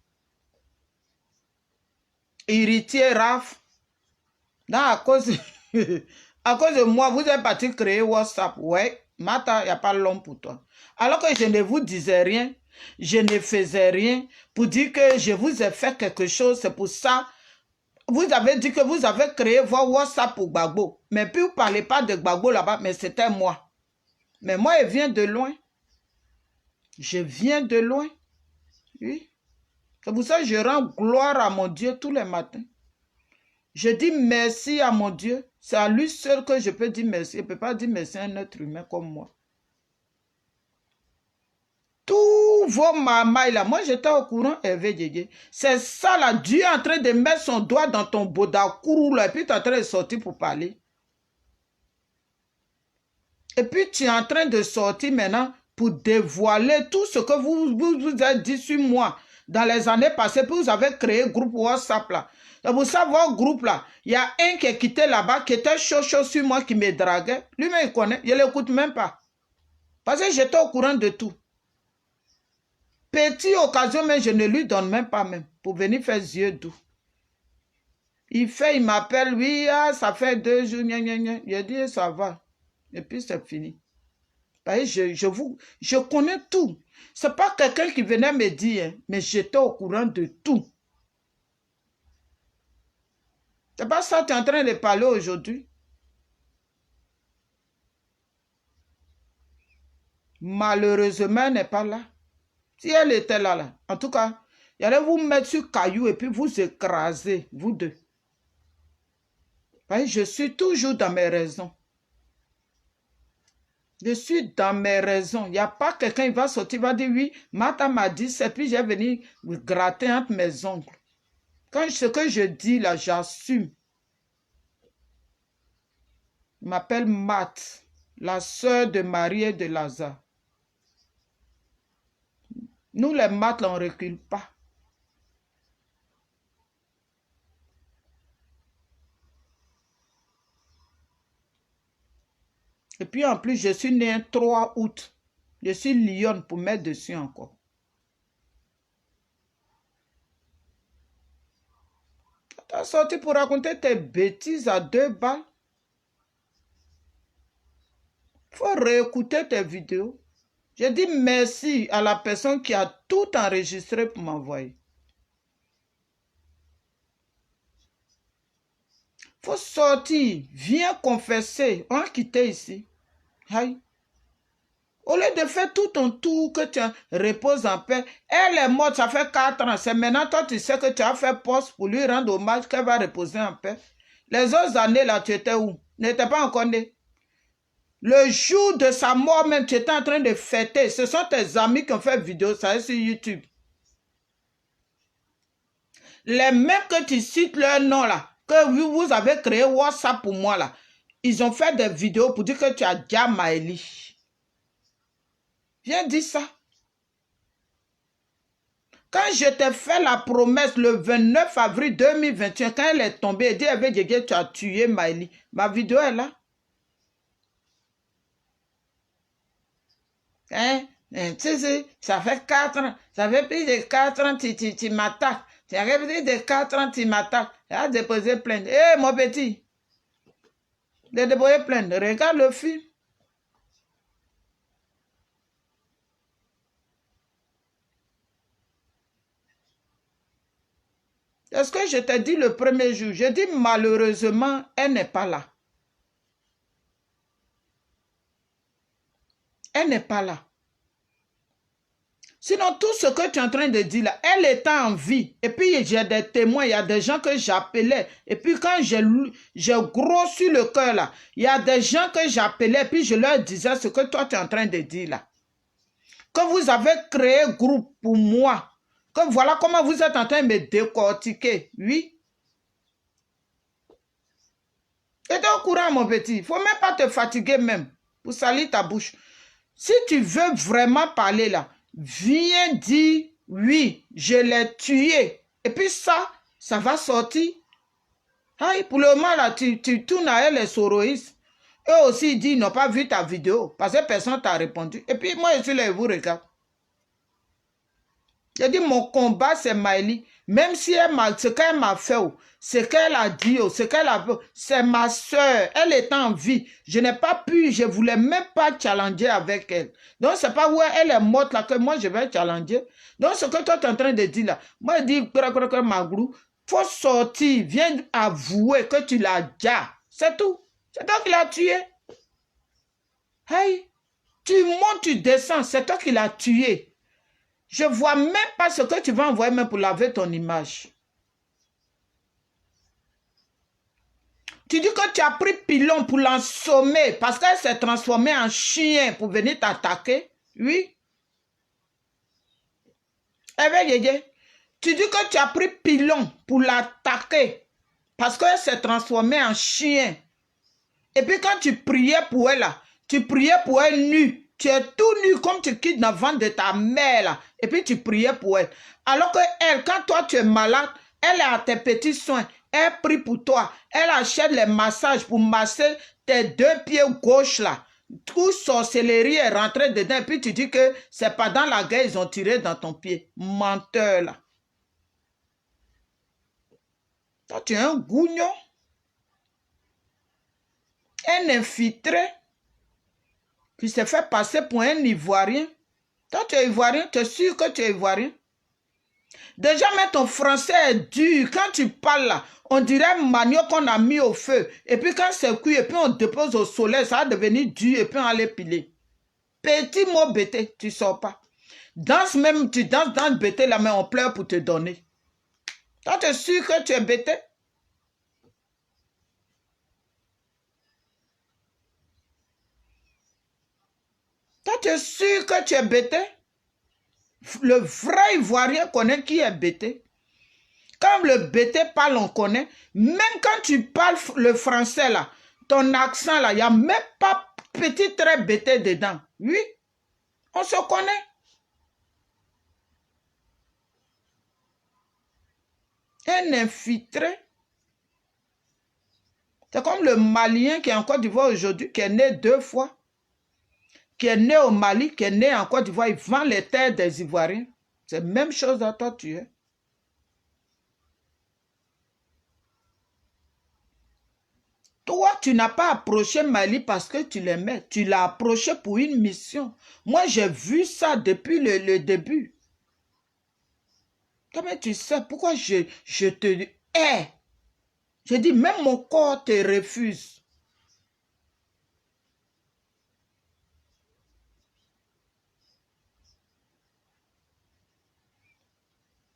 Héritier Raf. Non, à cause de moi, vous êtes parti créer WhatsApp. Ouais, Mata, il n'y a pas l'homme pour toi. Alors que je ne vous disais rien, je ne faisais rien pour dire que je vous ai fait quelque chose. C'est pour ça. Vous avez dit que vous avez créé votre WhatsApp pour Gbagbo. Mais puis vous ne parlez pas de Gbagbo là-bas, mais c'était moi. Mais moi, je viens de loin. Je viens de loin. Oui. C'est pour ça que je rends gloire à mon Dieu tous les matins. Je dis merci à mon Dieu. C'est à lui seul que je peux dire merci. Je ne peux pas dire merci à un être humain comme moi. Tous vos mamans là, moi j'étais au courant, c'est ça là, Dieu est en train de mettre son doigt dans ton bodakourou là, et puis tu es en train de sortir pour parler. Et puis tu es en train de sortir maintenant pour dévoiler tout ce que vous avez dit sur moi dans les années passées, puis vous avez créé un groupe WhatsApp là. Et vous savez, votre groupe là, il y a un qui est quitté là-bas, qui était chaud sur moi, qui me draguait. Lui-même il connaît, je ne l'écoute même pas. Parce que j'étais au courant de tout. Petite occasion, mais je ne lui donne même pas même pour venir faire yeux doux. Il m'appelle, oui, ah, ça fait 2 jours, gna, gna, gna. Je dis, ça va. Et puis c'est fini. Je connais tout. Ce n'est pas quelqu'un qui venait me dire, hein, mais j'étais au courant de tout. C'est pas ça que tu es en train de parler aujourd'hui. Malheureusement, elle n'est pas là. Si elle était là, en tout cas, il allait vous mettre sur caillou et puis vous écraser, vous deux. Je suis toujours dans mes raisons. Je suis dans mes raisons. Il n'y a pas quelqu'un qui va sortir, va dire oui, Mata m'a dit, c'est puis j'ai venu gratter entre mes ongles. Quand ce que je dis là, j'assume. Je m'appelle Mat, la sœur de Marie et de Lazare. Nous, les maths, on ne recule pas. Et puis, en plus, je suis né un 3 août. Je suis lionne pour mettre dessus encore. Tu as sorti pour raconter tes bêtises à 2 balles. Il faut réécouter tes vidéos. Je dis merci à la personne qui a tout enregistré pour m'envoyer. Il faut sortir, viens confesser. On va quitter ici. Aïe. Au lieu de faire tout ton tour, que tu reposes en paix, elle est morte, ça fait 4 ans. C'est maintenant, toi, tu sais que tu as fait poste pour lui rendre hommage qu'elle va reposer en paix. Les autres années, là, tu étais où? N'étais pas encore né. Le jour de sa mort même, tu étais en train de fêter. Ce sont tes amis qui ont fait vidéo, ça est sur YouTube. Les mêmes que tu cites leur nom là, que vous avez créé WhatsApp pour moi là, ils ont fait des vidéos pour dire que tu as déjà Maëlie. Viens dire ça. Quand je t'ai fait la promesse le 29 avril 2021, quand elle est tombée, elle dit, tu as tué Maëlie. Ma vidéo est là. Ça fait 4 ans. Ça fait plus de 4 ans que tu m'attaques. Ça fait plus de 4 ans que tu m'attaques. Elle a déposé plainte. Hé, mon petit. De déposer plainte. Regarde le film. C'est ce que je t'ai dit le premier jour. Je dis malheureusement, elle n'est pas là. Elle n'est pas là. Sinon, tout ce que tu es en train de dire là, elle était en vie. Et puis, j'ai des témoins, il y a des gens que j'appelais. Et puis, quand j'ai gros sur le cœur là, il y a des gens que j'appelais, puis je leur disais ce que toi, tu es en train de dire là. Que vous avez créé un groupe pour moi. Que voilà comment vous êtes en train de me décortiquer. Oui. Et t'es au courant, mon petit. Il ne faut même pas te fatiguer même pour salir ta bouche. Si tu veux vraiment parler là, viens dire, oui, je l'ai tué. Et puis ça va sortir. Aïe, pour le moment, là, tu tournes à elle les soroïstes. Eux aussi, ils disent, ils n'ont pas vu ta vidéo. Parce que personne t'a répondu. Et puis, moi, je suis là et vous regarde. J'ai dit, mon combat, c'est Maëlie. Même si ce qu'elle m'a fait, ce qu'elle a dit, ce qu'elle a fait, c'est ma soeur. Elle est en vie. Je n'ai pas pu, je ne voulais même pas challenger avec elle. Donc, ce n'est pas où elle est morte là que moi, je vais challenger. Donc, ce que toi, tu es en train de dire là, moi, je dis, Magrou, il faut sortir, viens avouer que tu l'as déjà. C'est tout. C'est toi qui l'as tué. Hey, tu montes, tu descends, c'est toi qui l'as tué. Je ne vois même pas ce que tu vas envoyer même pour laver ton image. Tu dis que tu as pris Pilon pour l'assommer parce qu'elle s'est transformée en chien pour venir t'attaquer. Oui. Eh bien, Yéyé, tu dis que tu as pris Pilon pour l'attaquer parce qu'elle s'est transformée en chien. Et puis quand tu priais pour elle, là, tu priais pour elle nue. Tu es tout nu comme tu quittes dans le ventre de ta mère là. Et puis tu priais pour elle. Alors que elle, quand toi tu es malade, elle est à tes petits soins. Elle prie pour toi. Elle achète les massages pour masser tes deux pieds gauche là. Toute sorcellerie est rentrée dedans. Et puis tu dis que c'est pas dans la guerre ils ont tiré dans ton pied. Menteur là. Toi tu es un gougnon. Un infiltré. Qui s'est fait passer pour un Ivoirien. Toi, tu es Ivoirien, tu es sûr que tu es Ivoirien? Déjà, mais ton français est dur. Quand tu parles là, on dirait manioc qu'on a mis au feu. Et puis quand c'est cuit, et puis on dépose au soleil, ça va devenir dur et puis on va l'épiler. Petit mot bêté, tu ne sors pas. Danse même, tu danses dans le bêté là, mais on pleure pour te donner. Toi, tu es sûr que tu es bêté? Toi, tu es sûr que tu es bêté? Le vrai Ivoirien connaît qui est bêté. Quand le bêté parle, on connaît. Même quand tu parles le français, là, ton accent, là, il n'y a même pas petit trait bêté dedans. Oui, on se connaît. Un infiltré. C'est comme le Malien qui est en Côte d'Ivoire aujourd'hui, qui est né 2 fois. Qui est né au Mali, qui est né en Côte d'Ivoire, il vend les terres des Ivoiriens. C'est la même chose à toi, tu es. Toi, tu n'as pas approché Mali parce que tu l'aimais. Tu l'as approché pour une mission. Moi, j'ai vu ça depuis le début. Mais tu sais pourquoi je te hais. Je dis, même mon corps te refuse.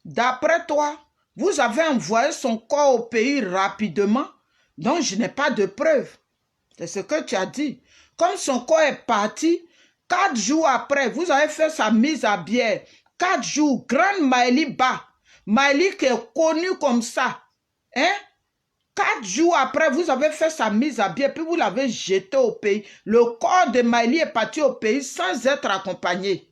D'après toi, vous avez envoyé son corps au pays rapidement, donc je n'ai pas de preuves. C'est ce que tu as dit. Comme son corps est parti, 4 jours après, vous avez fait sa mise à bière. 4 jours, grande Maëlie Ba. Maëlie qui est connue comme ça. Hein? 4 jours après, vous avez fait sa mise à bière, puis vous l'avez jeté au pays. Le corps de Maëlie est parti au pays sans être accompagné.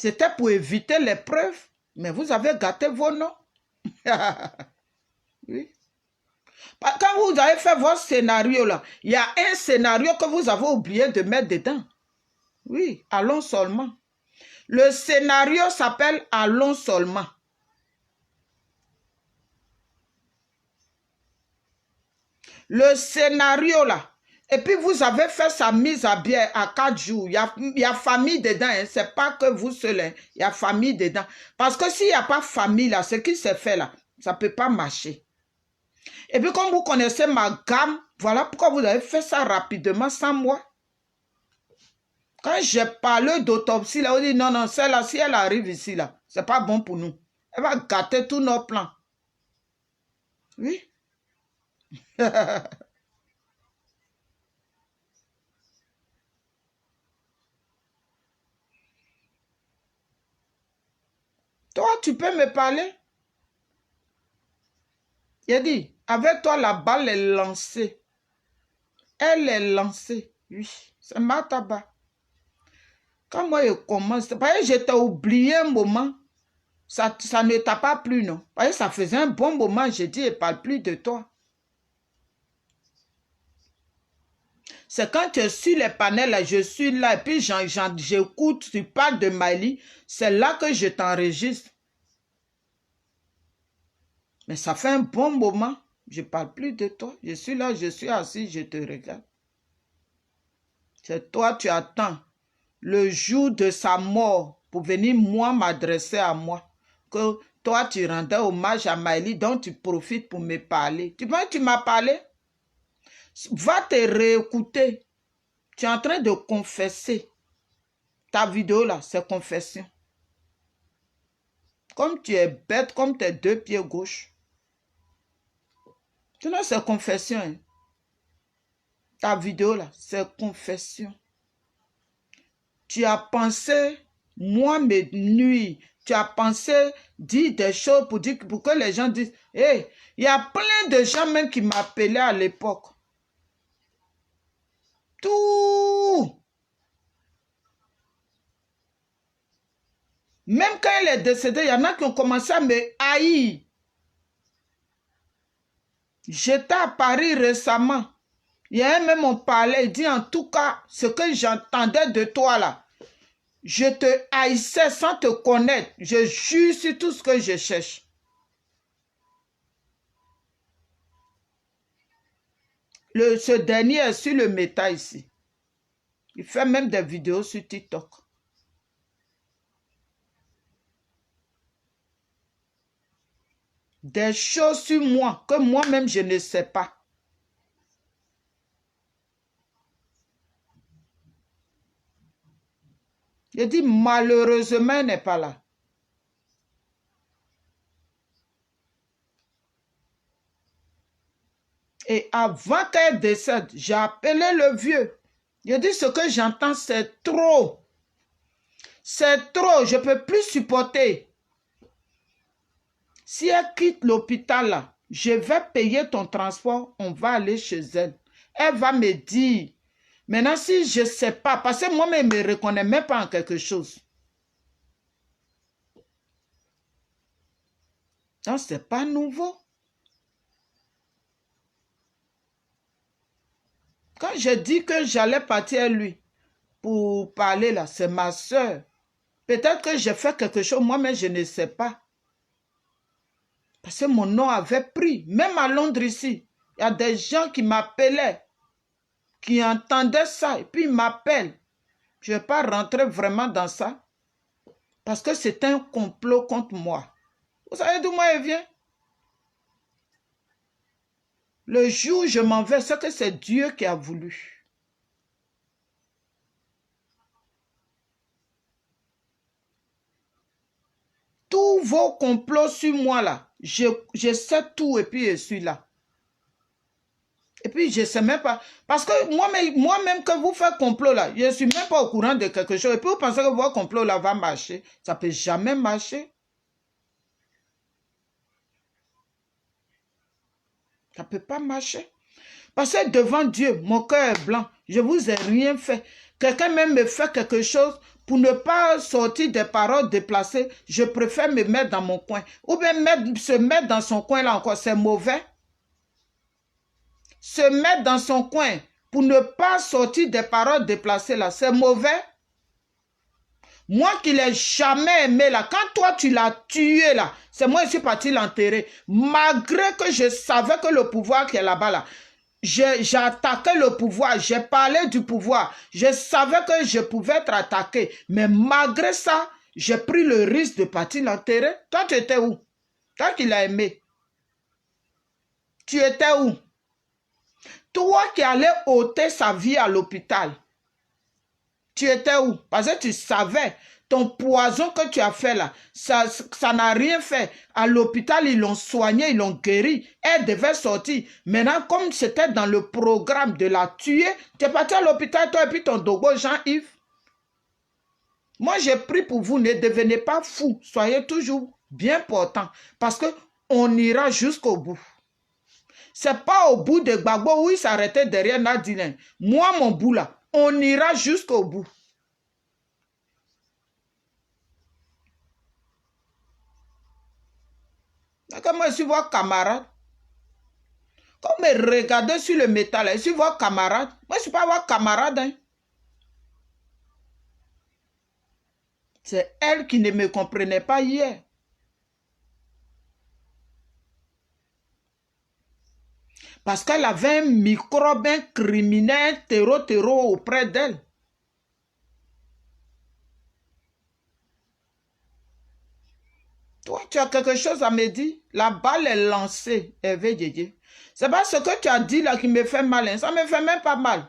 C'était pour éviter les preuves, mais vous avez gâté vos noms. Oui. Quand vous avez fait votre scénario là, il y a un scénario que vous avez oublié de mettre dedans. Oui, allons seulement. Le scénario s'appelle allons seulement. Le scénario là, Et puis vous avez fait sa mise à bière à 4 jours. Il y a famille dedans. Hein. Ce n'est pas que vous seul. Hein. Il y a famille dedans. Parce que s'il n'y a pas famille là, ce qui s'est fait là, ça ne peut pas marcher. Et puis comme vous connaissez ma gamme, voilà pourquoi vous avez fait ça rapidement sans moi. Quand j'ai parlé d'autopsie là, on dit non, non, celle-là, si elle arrive ici là, ce n'est pas bon pour nous. Elle va gâter tous nos plans. Oui. Toi, tu peux me parler? Il a dit, avec toi, la balle est lancée. Elle est lancée. Oui, c'est ma tabac. Quand moi, je commence, parce que je t'ai oublié un moment. Ça ne t'a pas plu, non? Parce que ça faisait un bon moment, j'ai dit, je ne parle plus de toi. C'est quand tu es sur les panels, là, je suis là, et puis j'écoute, tu parles de Mali, c'est là que je t'enregistre. Mais ça fait un bon moment, je ne parle plus de toi. Je suis là, je suis assis, je te regarde. C'est toi, tu attends le jour de sa mort pour venir, moi, m'adresser à moi. Que toi, tu rendais hommage à Mali, donc tu profites pour me parler. Tu vois, tu m'as parlé? Va te réécouter. Tu es en train de confesser. Ta vidéo là, c'est confession. Comme tu es bête, comme tes 2 pieds gauche. Tu vois, c'est confession. Hein? Ta vidéo là, c'est confession. Tu as pensé, moi, mes nuits. Tu as pensé dire des choses pour que les gens disent, hey, il y a plein de gens même qui m'appelaient à l'époque. Tout. Même quand elle est décédée, il y en a qui ont commencé à me haïr. J'étais à Paris récemment. Il y a même on parlait, il dit en tout cas, ce que j'entendais de toi là, je te haïssais sans te connaître. Je jure sur tout ce que je cherche. Ce dernier est sur le méta ici. Il fait même des vidéos sur TikTok. Des choses sur moi que moi-même je ne sais pas. Je dis malheureusement elle n'est pas là. Et avant qu'elle décède, j'ai appelé le vieux. Je dis ce que j'entends c'est trop. C'est trop, je ne peux plus supporter. Si elle quitte l'hôpital là, je vais payer ton transport, on va aller chez elle. Elle va me dire, maintenant si je ne sais pas, parce que moi-même je ne me reconnais même pas en quelque chose. Donc ce n'est pas nouveau. Quand je dis que j'allais partir à lui pour parler là, c'est ma soeur. Peut-être que j'ai fait quelque chose, moi-même je ne sais pas. Parce que mon nom avait pris. Même à Londres ici, il y a des gens qui m'appelaient, qui entendaient ça, et puis ils m'appellent. Je ne vais pas rentrer vraiment dans ça, parce que c'est un complot contre moi. Vous savez d'où moi il vient? Le jour où je m'en vais, c'est que c'est Dieu qui a voulu. Tous vos complots sur moi là, je sais tout et puis je suis là. Et puis je ne sais même pas. Parce que moi-même que vous faites complot là, je ne suis même pas au courant de quelque chose. Et puis vous pensez que votre complot là va marcher. Ça ne peut jamais marcher. Ça ne peut pas marcher. Parce que devant Dieu, mon cœur est blanc. Je ne vous ai rien fait. Quelqu'un même me fait quelque chose pour ne pas sortir des paroles déplacées. Je préfère me mettre dans mon coin. Ou bien se mettre dans son coin là encore, c'est mauvais. Se mettre dans son coin pour ne pas sortir des paroles déplacées là, c'est mauvais. Moi qui l'ai jamais aimé là, quand toi tu l'as tué là, c'est moi qui suis parti l'enterrer. Malgré que je savais que le pouvoir qui est là-bas là, j'ai attaqué le pouvoir, j'ai parlé du pouvoir. Je savais que je pouvais être attaqué. Mais malgré ça, j'ai pris le risque de partir l'enterrer. Toi, tu étais où? Toi qui l'as aimé. Tu étais où? Toi qui allais ôter sa vie à l'hôpital. Tu étais où? Parce que tu savais, ton poison que tu as fait là, ça n'a rien fait. À l'hôpital, ils l'ont soigné, ils l'ont guéri. Elle devait sortir. Maintenant, comme c'était dans le programme de la tuer, tu es parti à l'hôpital, toi et puis ton dogo Jean-Yves. Moi, j'ai pris pour vous, ne devenez pas fous. Soyez toujours bien portants. Parce qu'on ira jusqu'au bout. C'est pas au bout de Gbagbo où il s'arrêtait derrière Nadine. Moi, mon bout là, on ira jusqu'au bout. D'accord, moi, je suis votre camarade. Comme me regarder sur le métal, je suis votre camarade. Moi, je ne suis pas votre camarade. Hein. C'est elle qui ne me comprenait pas hier. Parce qu'elle avait un microbe, un criminel, terreau auprès d'elle. Toi, tu as quelque chose à me dire? La balle est lancée, Hervé Djedje. C'est pas ce que tu as dit là qui me fait mal. Hein. Ça me fait même pas mal.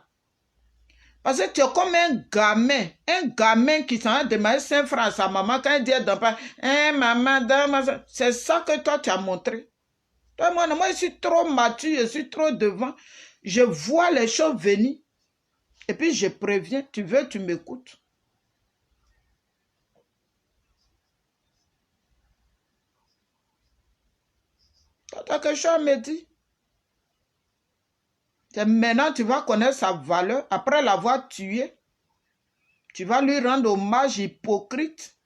Parce que tu es comme un gamin qui s'en a demandé 5 francs à sa maman quand elle dit dans pas, hein, maman, c'est ça que toi tu as montré. Toi, moi, je suis trop mature, je suis trop devant. Je vois les choses venir. Et puis je préviens, tu veux, tu m'écoutes. Tu as quelque chose à me dire? Maintenant, tu vas connaître sa valeur. Après l'avoir tué, tu vas lui rendre hommage hypocrite.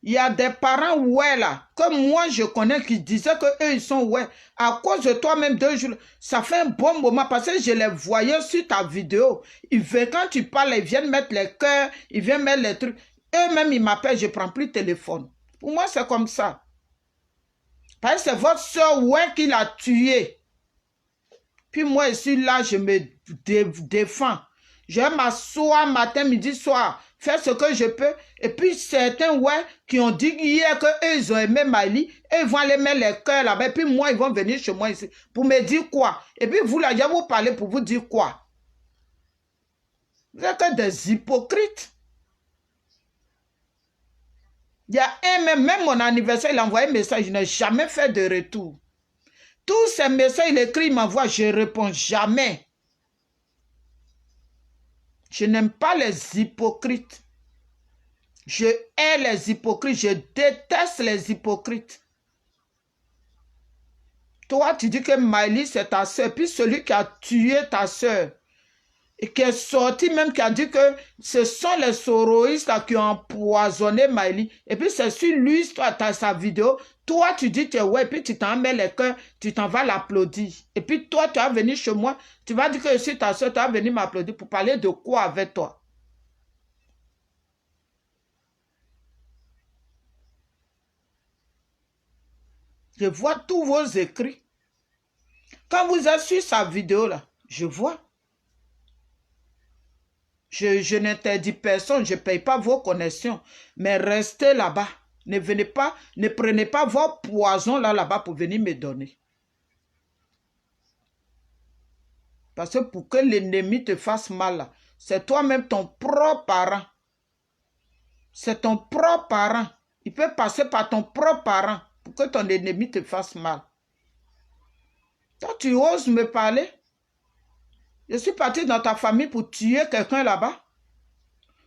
Il y a des parents, ouais, là, que moi je connais qui disaient qu'eux, ils sont, ouais. À cause de toi-même, 2 jours, ça fait un bon moment parce que je les voyais sur ta vidéo. Quand tu parles, ils viennent mettre les cœurs, ils viennent mettre les trucs. Eux-mêmes, ils m'appellent, je ne prends plus le téléphone. Pour moi, c'est comme ça. Parce que c'est votre soeur, ouais, qui l'a tué. Puis moi, je suis là, je me défends. Je vais m'asseoir matin, midi, soir, faire ce que je peux. Et puis certains, ouais, qui ont dit hier qu'eux, ils ont aimé Maïli, et ils vont aller mettre les cœurs là-bas. Et puis moi, ils vont venir chez moi ici pour me dire quoi. Et puis vous, là, je vais vous parler pour vous dire quoi. Vous êtes que des hypocrites. Il y a même mon anniversaire, il a envoyé un message, je n'ai jamais fait de retour. Tous ces messages, il écrit, il m'envoie, je ne réponds jamais. Je n'aime pas les hypocrites. Je hais les hypocrites. Je déteste les hypocrites. Toi, tu dis que Maïli, c'est ta soeur. Puis celui qui a tué ta soeur, et qui est sorti même, qui a dit que ce sont les soroïstes qui ont empoisonné Maïli. Et puis c'est sur lui, toi, tu as sa vidéo. Toi, tu dis, ouais, puis tu t'en mets les cœurs, tu t'en vas l'applaudir. Et puis toi, tu vas venir chez moi, tu vas dire que je suis ta soeur, tu vas venir m'applaudir pour parler de quoi avec toi? Je vois tous vos écrits. Quand vous êtes sur sa vidéo là, je vois. Je n'interdis personne, je ne paye pas vos connexions. Mais restez là-bas. Ne venez pas, ne prenez pas vos poisons là-bas pour venir me donner. Parce que pour que l'ennemi te fasse mal, c'est toi-même ton propre parent. C'est ton propre parent. Il peut passer par ton propre parent pour que ton ennemi te fasse mal. Toi, tu oses me parler? Je suis parti dans ta famille pour tuer quelqu'un là-bas.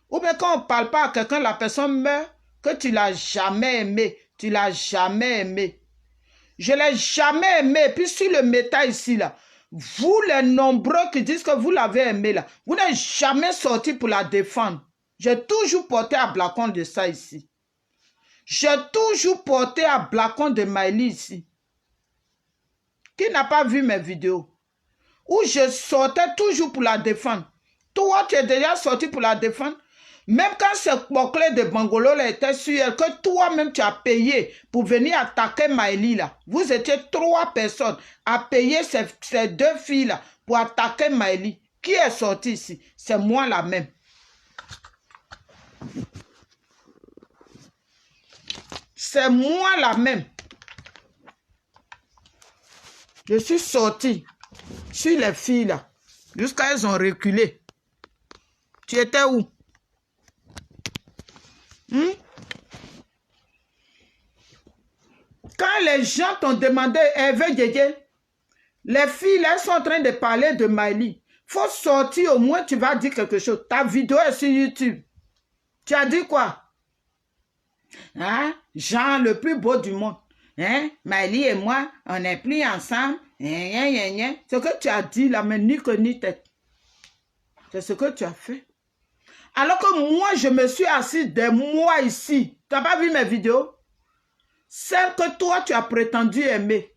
Ou bien quand on ne parle pas à quelqu'un, la personne meurt, que tu ne l'as jamais aimé. Tu ne l'as jamais aimé. Je ne l'ai jamais aimé. Puis sur le métal ici, là, vous les nombreux qui disent que vous l'avez aimé, là, vous n'êtes jamais sorti pour la défendre. J'ai toujours porté à Blacon de ça ici. J'ai toujours porté à Blacon de Maïli ici. Qui n'a pas vu mes vidéos? Où je sortais toujours pour la défendre. Toi, tu es déjà sorti pour la défendre. Même quand ce Boclé de Bangolo là était sur elle, que toi-même tu as payé pour venir attaquer Maëlie là. Vous étiez 3 personnes à payer ces 2 filles là pour attaquer Maëlie. Qui est sorti ici? C'est moi la même. C'est moi la même. Je suis sorti sur les filles là. Jusqu'à elles ont reculé. Tu étais où? Quand les gens t'ont demandé, Hervé Djedje, les filles, elles sont en train de parler de Maëlie. Faut sortir, au moins tu vas dire quelque chose. Ta vidéo est sur YouTube. Tu as dit quoi? Hein? Jean, le plus beau du monde. Hein? Maëlie et moi, on n'est plus ensemble. Ce que tu as dit là, mais ni queue ni tête. C'est ce que tu as fait. Alors que moi, je me suis assis des mois ici. Tu n'as pas vu mes vidéos? Celles que toi, tu as prétendu aimer.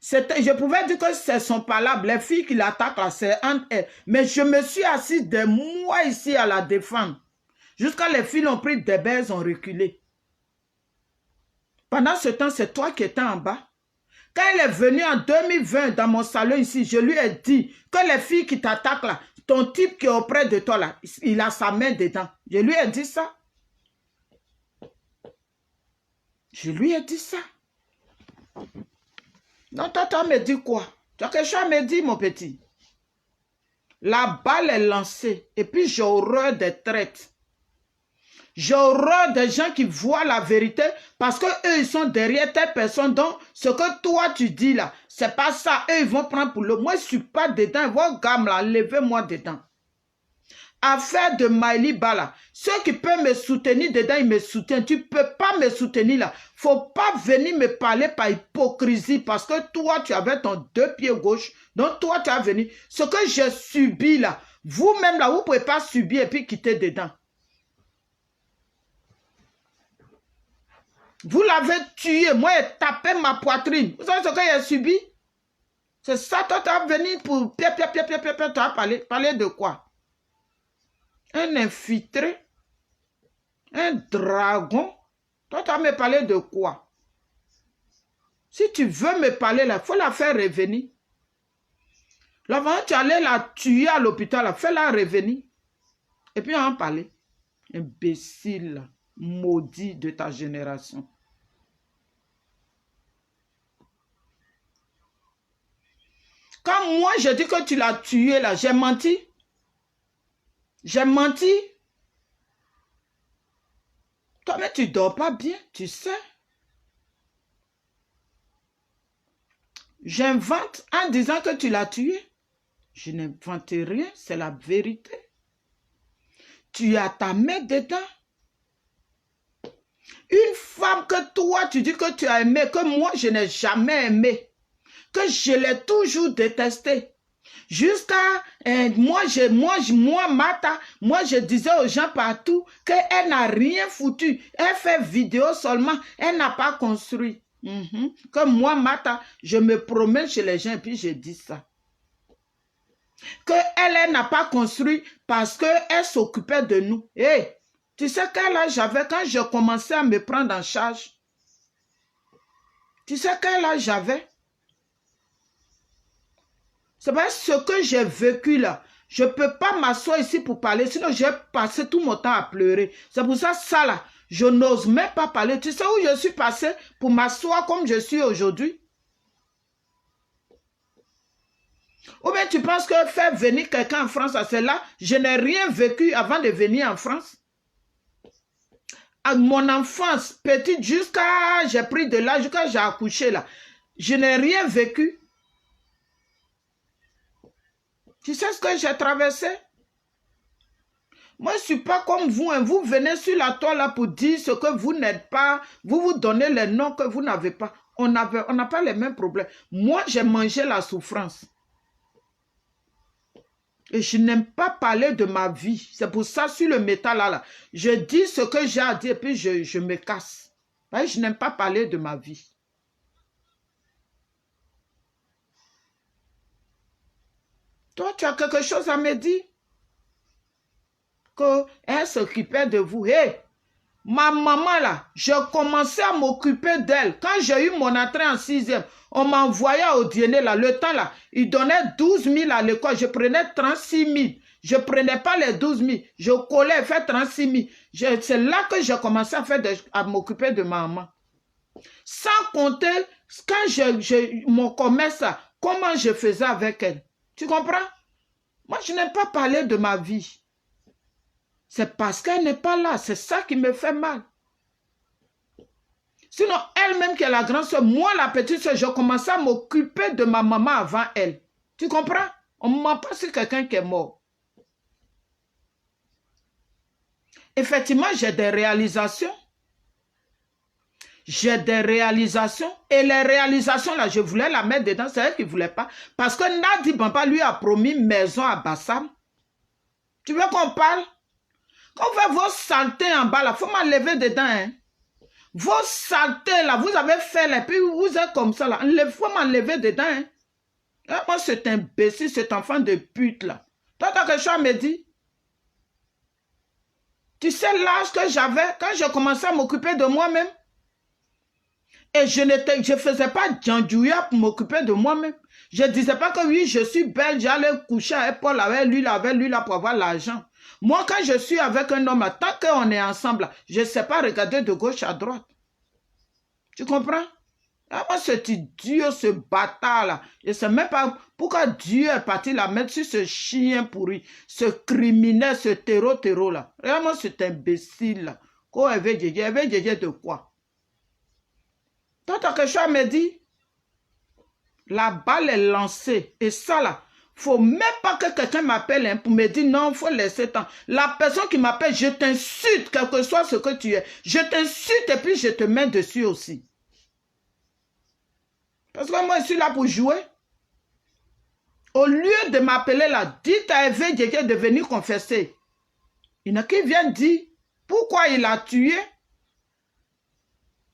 Je pouvais dire que ce ne sont pas là. Les filles qui l'attaquent là, c'est entre elles. Mais je me suis assis des mois ici à la défendre. Jusqu'à les filles ont pris des baies, ont reculé. Pendant ce temps, c'est toi qui étais en bas. Quand elle est venue en 2020 dans mon salon ici, je lui ai dit que les filles qui t'attaquent là, ton type qui est auprès de toi là, il a sa main dedans. Je lui ai dit ça. Je lui ai dit ça. Non, toi me dis quoi? Tu as quelque chose à me dire, mon petit? La balle est lancée. Et puis j'ai horreur des traites. J'ai horreur des gens qui voient la vérité parce que eux ils sont derrière telle personne. Donc, ce que toi tu dis là, c'est pas ça. Eux, ils vont prendre pour le... Moi, je suis pas dedans. Vos gammes là, levez-moi dedans. Affaire de Maëlie Bala. Ceux qui peuvent me soutenir dedans, ils me soutiennent. Tu peux pas me soutenir là. Faut pas venir me parler par hypocrisie parce que toi, tu avais ton 2 pieds gauche. Donc, toi, tu as venu. Ce que j'ai subi là, vous-même là, vous pouvez pas subir et puis quitter dedans. Vous l'avez tué. Moi, j'ai tapé ma poitrine. Vous savez ce que j'ai subi? C'est ça, toi, tu as venu pour... Tu as parlé de quoi? Un infiltré? Un dragon? Toi, tu as me parlé de quoi? Si tu veux me parler là, il faut la faire revenir. L'avant, tu allais la tuer à l'hôpital, fais-la revenir. Et puis, on en parler. Imbécile, maudit de ta génération. Quand moi, je dis que tu l'as tué là, j'ai menti. J'ai menti. Toi, mais tu dors pas bien, tu sais. J'invente en disant que tu l'as tué. Je n'invente rien, c'est la vérité. Tu as ta main dedans. Une femme que toi, tu dis que tu as aimé, que moi, je n'ai jamais aimé. Que je l'ai toujours détestée. Jusqu'à moi, Mata, moi, je disais aux gens partout qu'elle n'a rien foutu. Elle fait vidéo seulement. Elle n'a pas construit. Que moi, Mata, je me promène chez les gens et puis je dis ça. Que elle n'a pas construit parce qu'elle s'occupait de nous. Hey, tu sais quel âge j'avais quand je commençais à me prendre en charge? Tu sais quel âge j'avais? C'est parce que ce que j'ai vécu là, je ne peux pas m'asseoir ici pour parler, sinon j'ai passé tout mon temps à pleurer. C'est pour ça, ça là, je n'ose même pas parler. Tu sais où je suis passé pour m'asseoir comme je suis aujourd'hui? Ou bien tu penses que faire venir quelqu'un en France, c'est là, je n'ai rien vécu avant de venir en France? À mon enfance, petite, jusqu'à j'ai pris de l'âge, jusqu'à j'ai accouché là, je n'ai rien vécu. Tu sais ce que j'ai traversé? Moi, je ne suis pas comme vous. Hein. Vous venez sur la toile là pour dire ce que vous n'êtes pas. Vous vous donnez les noms que vous n'avez pas. On n'a pas les mêmes problèmes. Moi, j'ai mangé la souffrance. Et je n'aime pas parler de ma vie. C'est pour ça, sur le métal là, je dis ce que j'ai à dire et puis je me casse. Je n'aime pas parler de ma vie. Toi, tu as quelque chose à me dire? qu'elle s'occupait de vous. Hey, ma maman là, je commençais à m'occuper d'elle. Quand j'ai eu mon entrée en 6e, on m'envoyait au dîner là. Le temps là, il donnait 12 000 à l'école. Je prenais 36 000. Je ne prenais pas les 12 000. Je collais, fait 36 000. C'est là que j'ai commencé à m'occuper de ma maman. Sans compter, quand mon commerce là, comment je faisais avec elle. Tu comprends? Moi, je n'aime pas parler de ma vie. C'est parce qu'elle n'est pas là. C'est ça qui me fait mal. Sinon, elle-même qui est la grande soeur, moi, la petite soeur, je commençais à m'occuper de ma maman avant elle. Tu comprends? On ne me ment pas sur quelqu'un qui est mort. Effectivement, j'ai des réalisations. J'ai des réalisations. Et les réalisations, là, je voulais la mettre dedans. C'est elle qui ne voulait pas. Parce que Nadi Bamba lui a promis maison à Bassam. Tu veux qu'on parle? Quand on fait vos saletés en bas, là, il faut m'enlever dedans. Hein. Vos saletés, là, vous avez fait, là, puis vous êtes comme ça, là. Il faut m'enlever dedans. Hein. Et moi, cet imbécile, cet enfant de pute, là. Toi, tu as quelque chose à me dire? Tu sais l'âge que j'avais quand j'ai commencé à m'occuper de moi-même? Et je ne faisais pas djandjouya pour m'occuper de moi-même. Je ne disais pas que oui, je suis belle, j'allais coucher avec Paul, avec lui, là, pour avoir l'argent. Moi, quand je suis avec un homme, tant qu'on est ensemble, je ne sais pas regarder de gauche à droite. Tu comprends? Ah, moi, cet idiot, ce bâtard-là, je ne sais même pas pourquoi Dieu est parti la mettre sur ce chien pourri, ce criminel, ce terreau-là. Vraiment, cet imbécile-là. Quoi, elle veut dire de quoi? Toi, tu as quelque chose à me dire? La balle est lancée. Et ça, là, il ne faut même pas que quelqu'un m'appelle hein, pour me dire non, il faut laisser temps. La personne qui m'appelle, je t'insulte, quel que soit ce que tu es. Je t'insulte et puis je te mets dessus aussi. Parce que moi, je suis là pour jouer. Au lieu de m'appeler là, dites à Hervé Djédjé de venir confesser. Il y en a qui viennent dire pourquoi il a tué.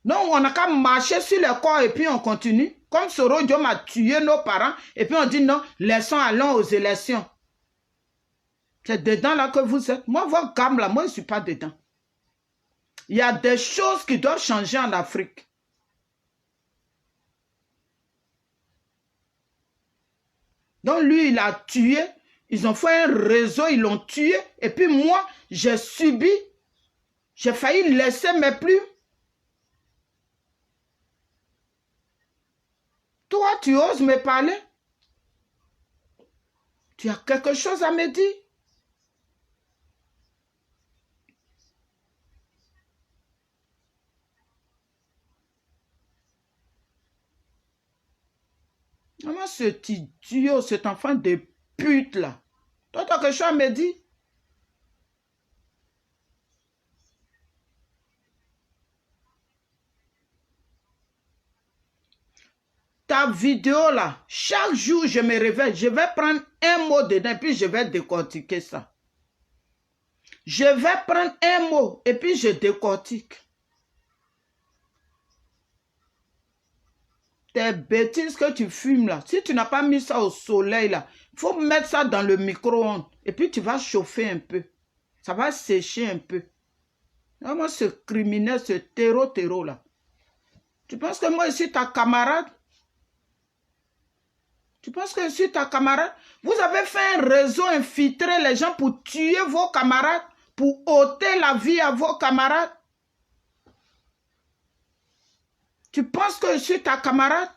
Non, on n'a qu'à marcher sur le corps et puis on continue. Comme Soro Diom a tué nos parents et puis on dit non, laissons allons aux élections. C'est dedans là que vous êtes. Moi, votre gamme là, moi, je ne suis pas dedans. Il y a des choses qui doivent changer en Afrique. Donc lui, il a tué. Ils ont fait un réseau, ils l'ont tué. Et puis moi, j'ai subi. J'ai failli laisser mes plumes. Toi, tu oses me parler? Tu as quelque chose à me dire? Comment cet idiot, cet enfant de pute là? Toi, tu as quelque chose à me dire? Ta vidéo là, chaque jour je me réveille, je vais prendre un mot dedans et puis je vais décortiquer ça. Je vais prendre un mot et puis je décortique. Tes bêtises que tu fumes là, si tu n'as pas mis ça au soleil là, il faut mettre ça dans le micro-ondes et puis tu vas chauffer un peu. Ça va sécher un peu. Vraiment ce criminel, ce terreau là. Tu penses que moi je suis ta camarade? Tu penses que je suis ta camarade? Vous avez fait un réseau infiltré les gens pour tuer vos camarades, pour ôter la vie à vos camarades. Tu penses que je suis ta camarade?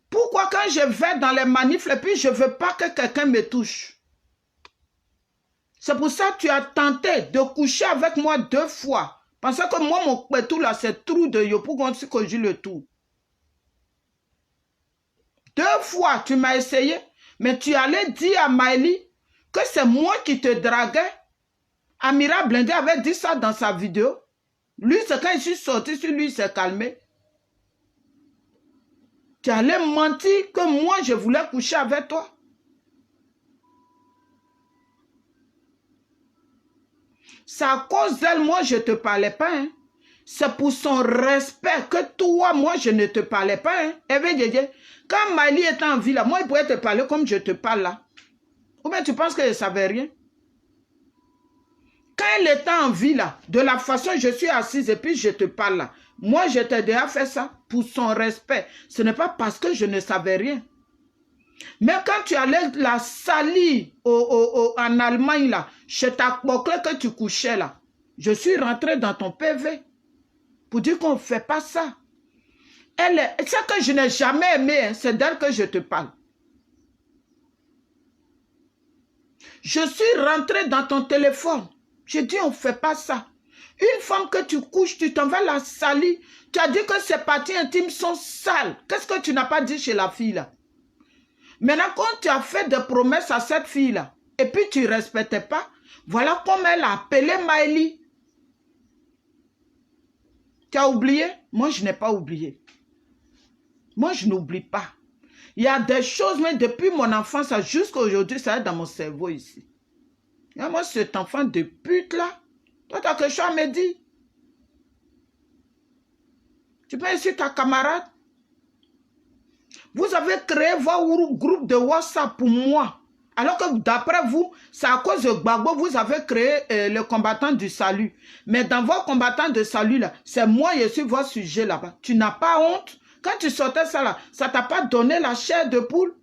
Pourquoi quand je vais dans les manifs et puis je ne veux pas que quelqu'un me touche? C'est pour ça que tu as tenté de coucher avec moi 2 fois. Pensant que moi, mon pétou là, c'est trou de yo pour qu'on se conjugue le tout. 2 fois, tu m'as essayé, mais tu allais dire à Maëli que c'est moi qui te draguais. Amira Blindé avait dit ça dans sa vidéo. Lui, c'est quand je suis sorti sur lui, il s'est calmé. Tu allais mentir que moi, je voulais coucher avec toi. C'est à cause d'elle, moi, je ne te parlais pas. Hein. C'est pour son respect que toi, moi, je ne te parlais pas. Hein. Quand Maëli était en vie, là, moi, il pourrait te parler comme je te parle là. Ou bien tu penses que je ne savais rien? elle était en vie là, de la façon je suis assise et puis je te parle là, moi je t'ai déjà fait ça pour son respect. Ce n'est pas parce que je ne savais rien. Mais quand tu allais la salir en Allemagne là, chez ta boucle que tu couchais là, je suis rentré dans ton PV pour dire qu'on ne fait pas ça. C'est que je n'ai jamais aimé, hein, c'est d'elle que je te parle. Je suis rentré dans ton téléphone. J'ai dit, on ne fait pas ça. Une femme que tu couches, tu t'en vas la salir. Tu as dit que ses parties intimes sont sales. Qu'est-ce que tu n'as pas dit chez la fille là? Maintenant, quand tu as fait des promesses à cette fille là, et puis tu ne respectais pas, voilà comment elle a appelé Maëlie. Tu as oublié? Moi, je n'ai pas oublié. Moi, je n'oublie pas. Il y a des choses, mais depuis mon enfance jusqu'à aujourd'hui, ça est dans mon cerveau ici. Et moi, cet enfant de pute là, toi, tu as quelque chose à me dire. Tu peux insulter ta camarade. Vous avez créé vos groupes de WhatsApp pour moi. Alors que d'après vous, c'est à cause de Gbagbo, vous avez créé le combattant du salut. Mais dans vos combattants de salut là, c'est moi, je suis votre sujet là-bas. Tu n'as pas honte? Quand tu sortais ça là, ça t'a pas donné la chair de poule?